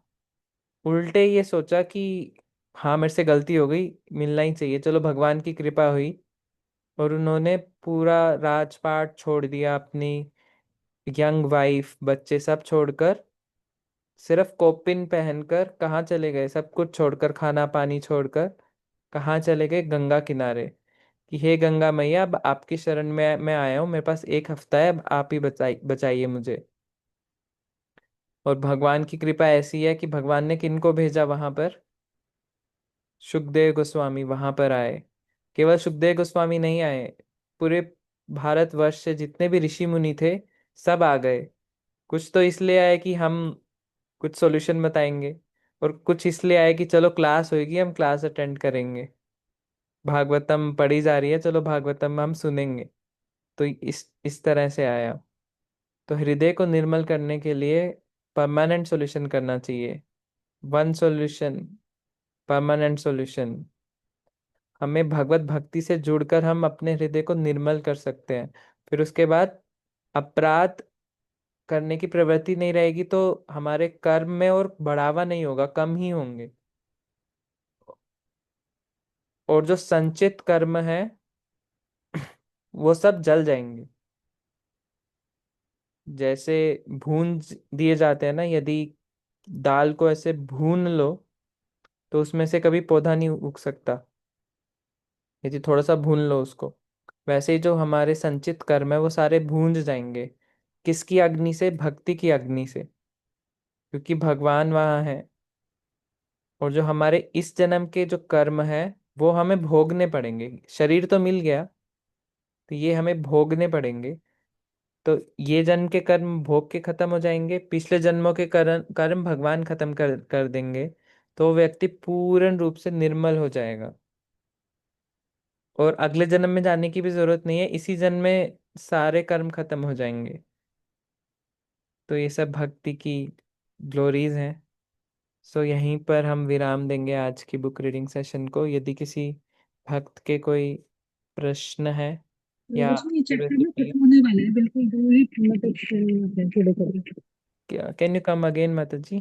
उल्टे ये सोचा कि हाँ, मेरे से गलती हो गई, मिलना ही चाहिए, चलो भगवान की कृपा हुई। और उन्होंने पूरा राजपाट छोड़ दिया, अपनी यंग वाइफ, बच्चे सब छोड़कर, सिर्फ कोपिन पहनकर कहाँ चले गए, सब कुछ छोड़कर, खाना पानी छोड़कर कहाँ चले गए? गंगा किनारे। कि हे गंगा मैया, अब आपकी शरण में मैं आया हूँ, मेरे पास 1 हफ्ता है, अब आप ही बचाइए मुझे। और भगवान की कृपा ऐसी है कि भगवान ने किनको भेजा वहां पर? सुखदेव गोस्वामी वहां पर आए। केवल सुखदेव गोस्वामी नहीं आए, पूरे भारतवर्ष से जितने भी ऋषि मुनि थे सब आ गए। कुछ तो इसलिए आए कि हम कुछ सॉल्यूशन बताएंगे, और कुछ इसलिए आए कि चलो क्लास होगी, हम क्लास अटेंड करेंगे, भागवतम पढ़ी जा रही है, चलो भागवतम हम सुनेंगे। तो इस तरह से आया। तो हृदय को निर्मल करने के लिए परमानेंट सॉल्यूशन करना चाहिए। One solution, permanent solution. हमें भगवत भक्ति से जुड़कर हम अपने हृदय को निर्मल कर सकते हैं। फिर उसके बाद अपराध करने की प्रवृत्ति नहीं रहेगी, तो हमारे कर्म में और बढ़ावा नहीं होगा, कम ही होंगे। और जो संचित कर्म है वो सब जल जाएंगे। जैसे भून दिए जाते हैं ना, यदि दाल को ऐसे भून लो तो उसमें से कभी पौधा नहीं उग सकता, यदि थोड़ा सा भून लो उसको। वैसे ही जो हमारे संचित कर्म है वो सारे भूंज जाएंगे। किसकी अग्नि से? भक्ति की अग्नि से, क्योंकि भगवान वहाँ है। और जो हमारे इस जन्म के जो कर्म है वो हमें भोगने पड़ेंगे। शरीर तो मिल गया, तो ये हमें भोगने पड़ेंगे। तो ये जन्म के कर्म भोग के खत्म हो जाएंगे, पिछले जन्मों के कर्म कर्म भगवान खत्म कर कर देंगे। तो वो व्यक्ति पूर्ण रूप से निर्मल हो जाएगा, और अगले जन्म में जाने की भी जरूरत नहीं है, इसी जन्म में सारे कर्म खत्म हो जाएंगे। तो ये सब भक्ति की ग्लोरीज हैं। सो यहीं पर हम विराम देंगे आज की बुक रीडिंग सेशन को। यदि किसी भक्त के कोई प्रश्न है या प्रभु जी ये चैप्टर ना क्यूरियोसिटी, खत्म होने वाला है, बिल्कुल 2 ही मतलब थोड़े थोड़े। कैन यू कम अगेन माता जी?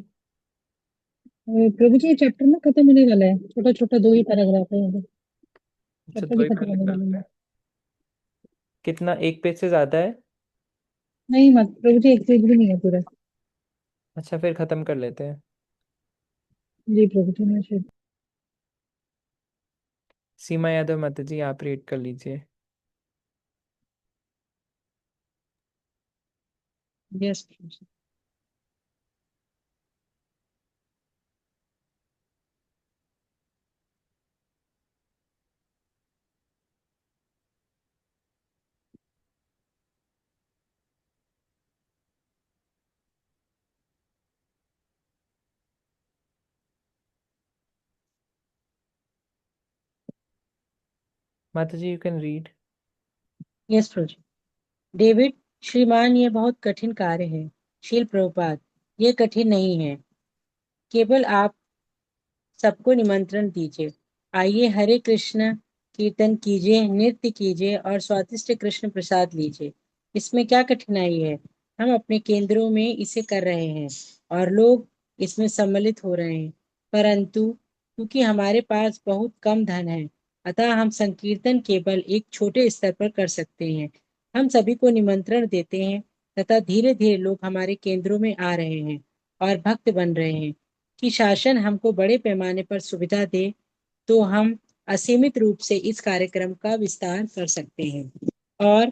प्रभु जी ये चैप्टर ना खत्म होने वाला है, छोटा छोटा 2 ही पैराग्राफ है यहाँ पे। अच्छा, चैप्टर दो भी ही खत्म होने पैराग्राफ वाला है। है। कितना, एक पेज से ज्यादा है? नहीं मत प्रभु जी, 1 पेज भी नहीं है पूरा। अच्छा, फिर खत्म कर लेते हैं। जी प्रभु जी मैं शायद। सीमा यादव माता जी, आप रीड कर लीजिए। यस। माता ji, you can read. Yes प्रभु जी। डेविड, श्रीमान, ये बहुत कठिन कार्य है। शील प्रभुपाद, ये कठिन नहीं है। केवल आप सबको निमंत्रण दीजिए। आइए, हरे कृष्ण कीर्तन कीजिए, नृत्य कीजिए और स्वादिष्ट कृष्ण प्रसाद लीजिए। इसमें क्या कठिनाई है? हम अपने केंद्रों में इसे कर रहे हैं और लोग इसमें सम्मिलित हो रहे हैं। परंतु क्योंकि हमारे पास बहुत कम धन है, अतः हम संकीर्तन केवल एक छोटे स्तर पर कर सकते हैं। हम सभी को निमंत्रण देते हैं तथा धीरे धीरे लोग हमारे केंद्रों में आ रहे हैं और भक्त बन रहे हैं। कि शासन हमको बड़े पैमाने पर सुविधा दे तो हम असीमित रूप से इस कार्यक्रम का विस्तार कर सकते हैं। और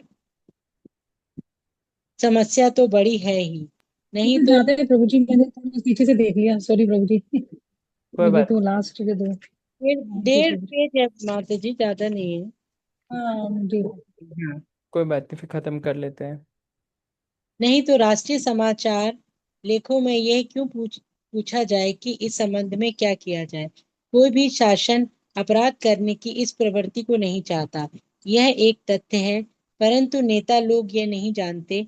समस्या तो बड़ी है ही, नहीं कुछ तो ज्यादा है प्रभु जी, मैंने थोड़ा पीछे से देख लिया, सॉरी प्रभु जी। कोई मेरी बात तो लास्ट के 2। डेढ़ हाँ जी डेढ़ प्रभु जी। पेज है माता जी, ज्यादा नहीं है। हाँ जी। हाँ। कोई बात नहीं, फिर खत्म कर लेते हैं। नहीं तो राष्ट्रीय समाचार लेखों में यह क्यों पूछा जाए कि इस संबंध में क्या किया जाए। कोई भी शासन अपराध करने की इस प्रवृत्ति को नहीं चाहता, यह एक तथ्य है। परंतु नेता लोग यह नहीं जानते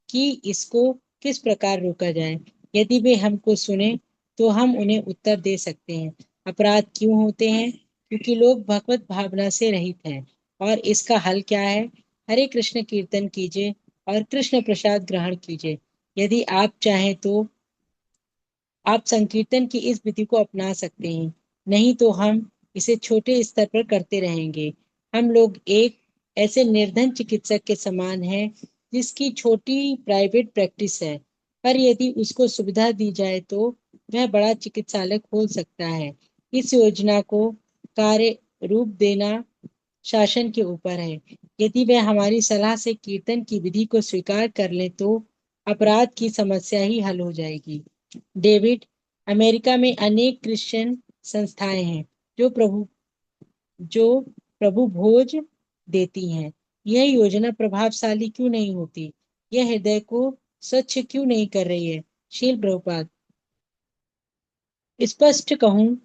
कि इसको किस प्रकार रोका जाए। यदि वे हमको सुने तो हम उन्हें उत्तर दे सकते हैं। अपराध क्यों होते हैं? क्योंकि लोग भगवत भावना से रहित हैं। और इसका हल क्या है? हरे कृष्ण कीर्तन कीजिए और कृष्ण प्रसाद ग्रहण कीजिए। यदि आप चाहें तो आप संकीर्तन की इस विधि को अपना सकते हैं, नहीं तो हम इसे छोटे स्तर पर करते रहेंगे। हम लोग एक ऐसे निर्धन चिकित्सक के समान हैं जिसकी छोटी प्राइवेट प्रैक्टिस है, पर यदि उसको सुविधा दी जाए तो वह बड़ा चिकित्सालय खोल सकता है। इस योजना को कार्य रूप देना शासन के ऊपर है। यदि वे हमारी सलाह से कीर्तन की विधि को स्वीकार कर लें तो अपराध की समस्या ही हल हो जाएगी। डेविड, अमेरिका में अनेक क्रिश्चियन संस्थाएं हैं जो जो प्रभु भोज देती हैं। यह योजना प्रभावशाली क्यों नहीं होती? यह हृदय को स्वच्छ क्यों नहीं कर रही है? शील प्रभुपाद, स्पष्ट कहूं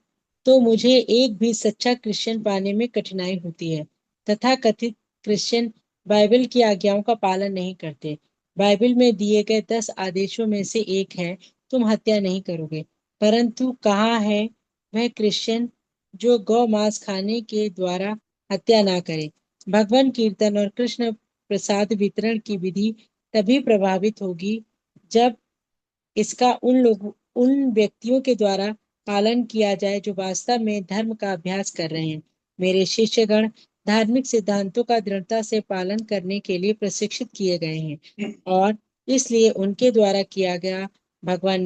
तो मुझे एक भी सच्चा क्रिश्चियन पाने में कठिनाई होती है। तथाकथित क्रिश्चियन बाइबल की आज्ञाओं का पालन नहीं करते। बाइबल में दिए गए 10 आदेशों में से एक है, तुम हत्या नहीं करोगे। परंतु कहाँ है वह क्रिश्चियन जो गौ मांस खाने के द्वारा हत्या ना करे? भगवान कीर्तन और कृष्ण प्रसाद वितरण की विधि तभी प्रभावित होगी जब इसका उन व्यक्तियों के द्वारा पालन किया जाए जो वास्तव में धर्म का अभ्यास कर रहे हैं। मेरे शिष्यगण धार्मिक सिद्धांतों का दृढ़ता से पालन करने के लिए प्रशिक्षित किए गए हैं और इसलिए उनके द्वारा किया गया भगवान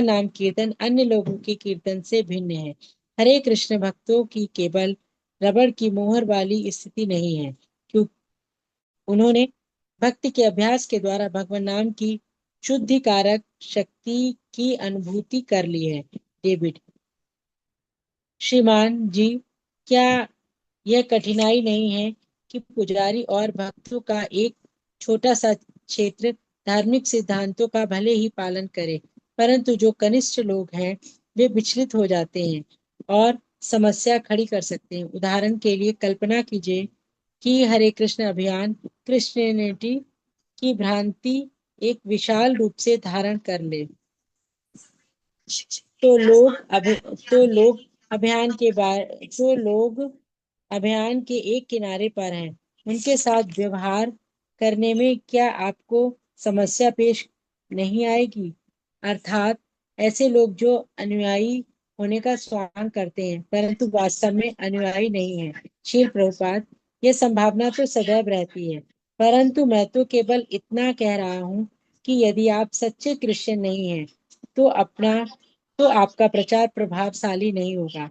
नाम कीर्तन अन्य लोगों के कीर्तन से भिन्न है। हरे कृष्ण भक्तों की केवल रबड़ की मोहर वाली स्थिति नहीं है, क्यों उन्होंने भक्ति के अभ्यास के द्वारा भगवान नाम की शुद्धिकारक शक्ति की अनुभूति कर ली है। डेविड, श्रीमान जी, क्या यह कठिनाई नहीं है कि पुजारी और भक्तों का एक छोटा सा क्षेत्र धार्मिक सिद्धांतों का भले ही पालन करे, परंतु जो कनिष्ठ लोग हैं वे विचलित हो जाते हैं और समस्या खड़ी कर सकते हैं। उदाहरण के लिए कल्पना कीजिए कि हरे कृष्ण अभियान क्रिश्चियनिटी की भ्रांति एक विशाल रूप से धारण कर ले। तो लोग अभि तो लोग अभियान के तो लोग अभियान के एक किनारे पर हैं, उनके साथ व्यवहार करने में क्या आपको समस्या पेश नहीं आएगी? अर्थात ऐसे लोग जो अनुयायी होने का स्वांग करते हैं परंतु वास्तव में अनुयायी नहीं है। श्रील प्रभुपाद, यह संभावना तो सदैव रहती है, परंतु मैं तो केवल इतना कह रहा हूँ कि यदि आप सच्चे क्रिश्चियन नहीं हैं तो आपका प्रचार प्रभावशाली नहीं होगा।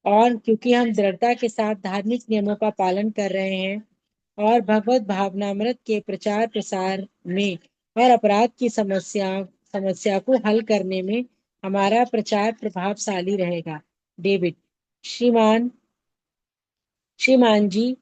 और क्योंकि हम दृढ़ता के साथ धार्मिक नियमों का पालन कर रहे हैं और भगवत भावनामृत के प्रचार प्रसार में और अपराध की समस्या को हल करने में हमारा प्रचार प्रभावशाली रहेगा। डेविड, श्रीमान श्रीमान जी,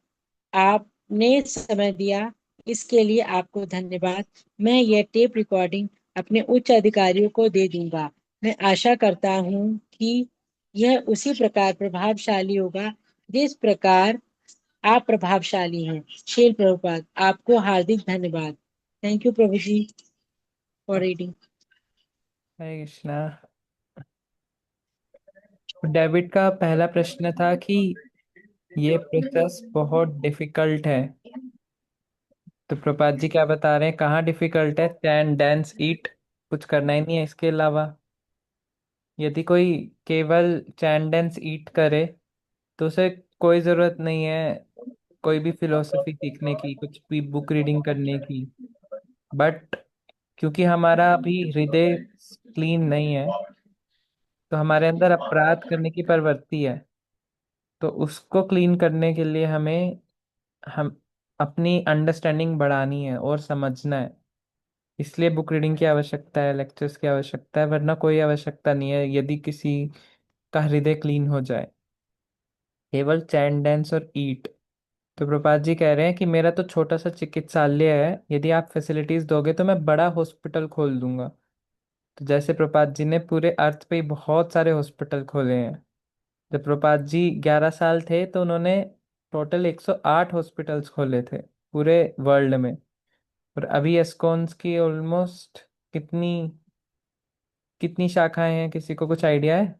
आपने समय दिया, इसके लिए आपको धन्यवाद। मैं यह टेप रिकॉर्डिंग अपने उच्च अधिकारियों को दे दूंगा। मैं आशा करता हूँ कि यह उसी प्रकार प्रभावशाली होगा जिस प्रकार आप प्रभावशाली हैं। शील प्रभुपाद, आपको हार्दिक धन्यवाद। थैंक यू प्रभु जी for reading. Hare Krishna. David का पहला प्रश्न था कि ये प्रोसेस बहुत डिफिकल्ट है। तो प्रपात जी क्या बता रहे हैं, कहाँ डिफिकल्ट है? स्टैंड, डांस, ईट, कुछ करना ही नहीं है इसके अलावा। यदि कोई केवल चैन डांस ईट करे तो उसे कोई जरूरत नहीं है कोई भी फिलोसफी सीखने की, कुछ भी बुक रीडिंग करने की। बट क्योंकि हमारा अभी हृदय क्लीन नहीं है, तो हमारे अंदर अपराध करने की प्रवृत्ति है। तो उसको क्लीन करने के लिए हम अपनी अंडरस्टैंडिंग बढ़ानी है और समझना है। इसलिए बुक रीडिंग की आवश्यकता है, लेक्चर्स की आवश्यकता है, वरना कोई आवश्यकता नहीं है यदि किसी का हृदय क्लीन हो जाए। केवल चैन डांस और ईट। तो प्रपात जी कह रहे हैं कि मेरा तो छोटा सा चिकित्सालय है, यदि आप फैसिलिटीज दोगे तो मैं बड़ा हॉस्पिटल खोल दूंगा। तो जैसे प्रपात जी ने पूरे अर्थ पे ही बहुत सारे हॉस्पिटल खोले हैं। जब प्रपात जी 11 साल थे तो उन्होंने टोटल 108 हॉस्पिटल्स खोले थे पूरे वर्ल्ड में। और अभी एस्कॉन्स की ऑलमोस्ट कितनी कितनी शाखाएं हैं, किसी को कुछ आइडिया है?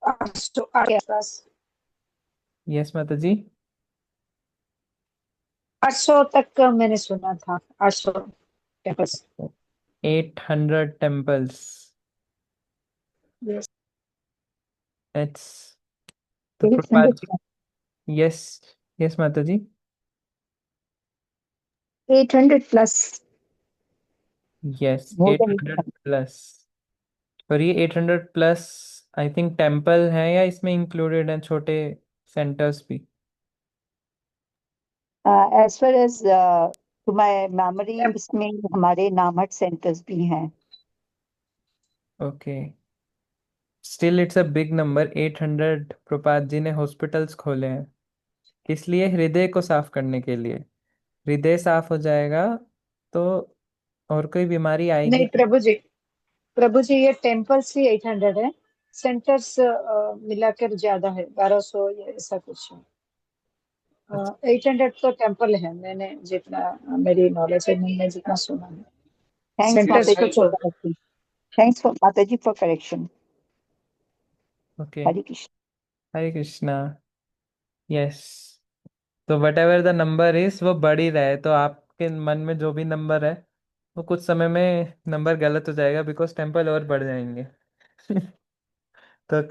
800 के आसपास। यस माता जी। 800 तक का मैंने सुना था। 800 टेम्पल्स। 800 टेम्पल्स। यस। इट्स तो प्रपात 800 जी। यस। यस माता ji. Plus. Yes more eight then. Hundred plus. और ये 800 प्लस आई थिंक टेम्पल है या इसमें इंक्लूडेड हैं छोटे सेंटर्स भी? As far as to my memory, इसमें हमारे नामहट सेंटर्स भी हैं। Okay. Still it's a big number. 800 प्रपात जी ने हॉस्पिटल्स खोले हैं, किस लिए? हृदय को साफ करने के लिए। हृदय साफ हो जाएगा तो और कोई बीमारी नहीं आएगी? प्रभु जी, ये टेम्पल्स ही 800 है। सेंटर्स मिलाकर ज्यादा है, 1200 या ऐसा कुछ है। अच्छा। 800 तो टेम्पल है, मैंने जितना, मेरी नॉलेज है, मैंने जितना सुना है। थैंक्स सेंटर्स माता तो जी फॉर छोटा है। करेक्शन। थैंक्स फॉर माता ji for correction. Okay. Hare Krishna. Hare Krishna. Yes. तो whatever the number is वो बढ़ ही रहा है, तो आपके मन में जो भी नंबर है वो कुछ समय में नंबर गलत हो जाएगा, बिकॉज टेम्पल और बढ़ जाएंगे। तो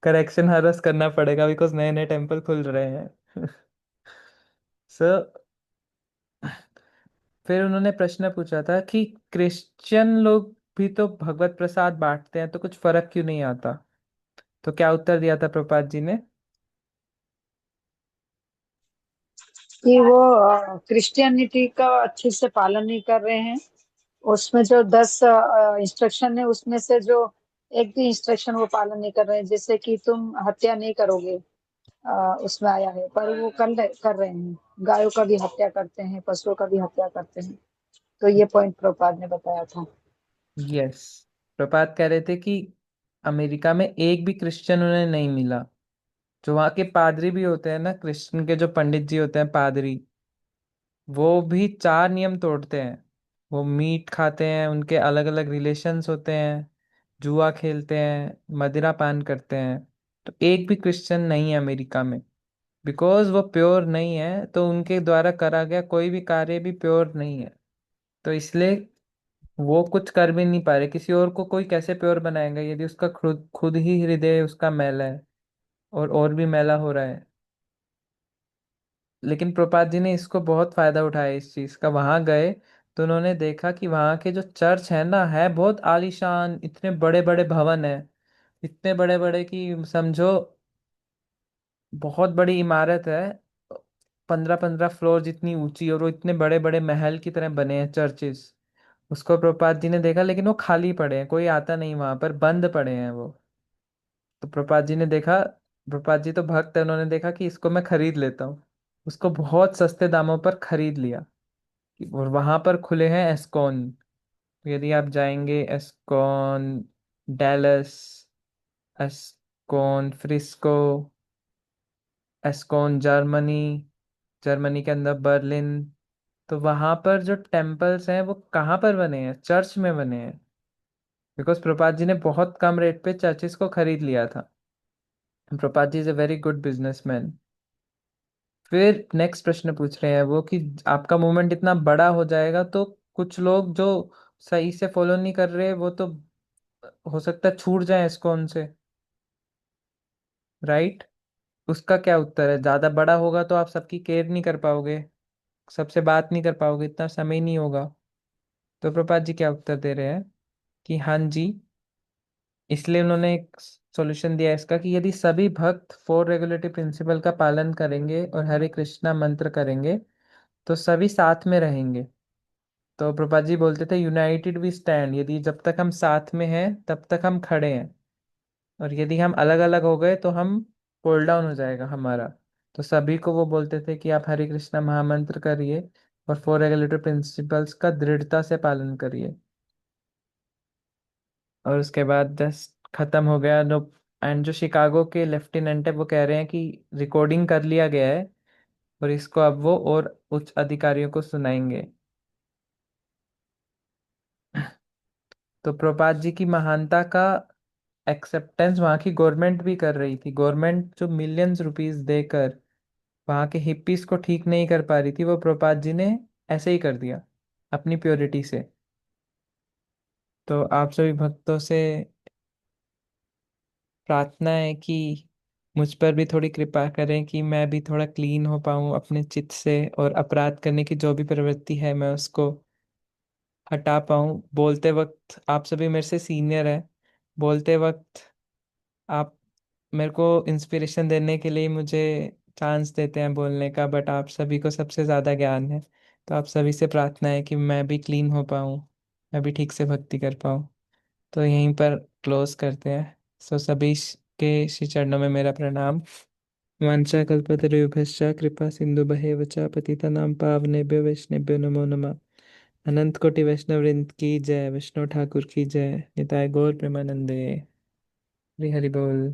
करेक्शन हर रोज करना पड़ेगा, बिकॉज नए नए टेम्पल खुल रहे हैं। सो फिर उन्होंने प्रश्न पूछा था कि क्रिश्चियन लोग भी तो भगवत प्रसाद बांटते हैं, तो कुछ फर्क क्यों नहीं आता? तो क्या उत्तर दिया था प्रपात जी ने? कि वो क्रिश्चियनिटी का अच्छे से पालन नहीं कर रहे हैं। उसमें जो 10 इंस्ट्रक्शन है, उसमें से जो एक भी इंस्ट्रक्शन वो पालन नहीं कर रहे हैं, जैसे कि तुम हत्या नहीं करोगे, उसमें आया है, पर वो कर रहे हैं। गायों का भी हत्या करते हैं, पशुओं का भी हत्या करते हैं। तो ये पॉइंट प्रभुपाद ने बताया था। यस, प्रपात कह रहे थे कि अमेरिका में एक भी क्रिश्चियन उन्हें नहीं मिला। जो वहाँ के पादरी भी होते हैं ना, क्रिश्चियन के जो पंडित जी होते हैं पादरी, वो भी 4 नियम तोड़ते हैं। वो मीट खाते हैं, उनके अलग अलग रिलेशंस होते हैं, जुआ खेलते हैं, मदिरा पान करते हैं। तो एक भी क्रिश्चियन नहीं है अमेरिका में, बिकॉज वो प्योर नहीं है, तो उनके द्वारा करा गया कोई भी कार्य भी प्योर नहीं है। तो इसलिए वो कुछ कर भी नहीं पा रहे। किसी और को कोई कैसे प्योर बनाएगा यदि उसका खुद खुद ही हृदय उसका मैला है और भी मैला हो रहा है। लेकिन प्रपात जी ने इसको बहुत फायदा उठाया इस चीज का। वहां गए तो उन्होंने देखा कि वहां के जो चर्च है ना, है बहुत आलीशान, इतने बड़े बड़े भवन है, इतने बड़े बड़े कि समझो बहुत बड़ी इमारत है, 15-15 फ्लोर जितनी ऊंची, और वो इतने बड़े बड़े महल की तरह बने हैं चर्चेस। उसको प्रपात जी ने देखा, लेकिन वो खाली पड़े हैं, कोई आता नहीं वहां पर, बंद पड़े हैं वो। तो प्रपात जी ने देखा, प्रपात जी तो भक्त है, उन्होंने देखा कि इसको मैं खरीद लेता हूँ। उसको बहुत सस्ते दामों पर खरीद लिया। और वहां पर खुले हैं एस्कॉन। यदि आप जाएंगे एस्कॉन डैलस, एस्कॉन फ्रिस्को, एस्कॉन जर्मनी, जर्मनी के अंदर बर्लिन, तो वहां पर जो टेम्पल्स हैं वो कहाँ पर बने हैं? चर्च में बने हैं। बिकॉज प्रपात जी ने बहुत कम रेट पे चर्चिस को खरीद लिया था। Prapat ji is a very good businessman. फिर नेक्स्ट प्रश्न पूछ रहे हैं वो कि आपका मूवमेंट इतना बड़ा हो जाएगा तो कुछ लोग जो सही से फॉलो नहीं कर रहे वो तो हो सकता है छूट जाए इसको उनसे, राइट? उसका क्या उत्तर है? ज्यादा बड़ा होगा तो आप सबकी केयर नहीं कर पाओगे, सबसे बात नहीं कर पाओगे, इतना समय नहीं होगा। तो प्रपात जी क्या उत्तर दे रहे हैं कि हाँ जी, इसलिए उन्होंने एक सॉल्यूशन दिया है इसका कि यदि सभी भक्त 4 रेगुलेटरी प्रिंसिपल का पालन करेंगे और हरे कृष्णा मंत्र करेंगे तो सभी साथ में रहेंगे। तो प्रपात जी बोलते थे यूनाइटेड वी स्टैंड, यदि जब तक हम साथ में हैं तब तक हम खड़े हैं, और यदि हम अलग अलग हो गए तो हम पुल डाउन हो जाएगा हमारा। तो सभी को वो बोलते थे कि आप हरे कृष्णा महामंत्र करिए और 4 रेगुलेटरी प्रिंसिपल्स का दृढ़ता से पालन करिए। और उसके बाद 10 खत्म हो गया। नो, एंड जो शिकागो के लेफ्टिनेंट है वो कह रहे हैं कि रिकॉर्डिंग कर लिया गया है और इसको अब वो और उच्च अधिकारियों को सुनाएंगे। तो प्रपात जी की महानता का एक्सेप्टेंस वहाँ की गवर्नमेंट भी कर रही थी। गवर्नमेंट जो मिलियंस रुपीस देकर वहाँ के हिप्पीज को ठीक नहीं कर पा रही थी, वो प्रपात जी ने ऐसे ही कर दिया अपनी प्योरिटी से। तो आप सभी भक्तों से प्रार्थना है कि मुझ पर भी थोड़ी कृपा करें कि मैं भी थोड़ा क्लीन हो पाऊँ अपने चित्त से, और अपराध करने की जो भी प्रवृत्ति है मैं उसको हटा पाऊँ। बोलते वक्त आप सभी मेरे से सीनियर हैं, बोलते वक्त आप मेरे को इंस्पिरेशन देने के लिए मुझे चांस देते हैं बोलने का, बट आप सभी को सबसे ज़्यादा ज्ञान है। तो आप सभी से प्रार्थना है कि मैं भी क्लीन हो पाऊँ, मैं भी ठीक से भक्ति कर पाऊँ। तो यहीं पर क्लोज करते हैं। सो सभी के श्री चरणों में मेरा प्रणाम। वाञ्छा कल्पतरुभ्यश्च कृपा सिन्धुभ्येव च पतितानां पावनेभ्यो वैष्णवेभ्यो नमो नमः। अनंत कोटि वैष्णव वृंद की जय, विष्णु ठाकुर की जय, निताय गौर प्रेमानंदे। हरि हरि बोल।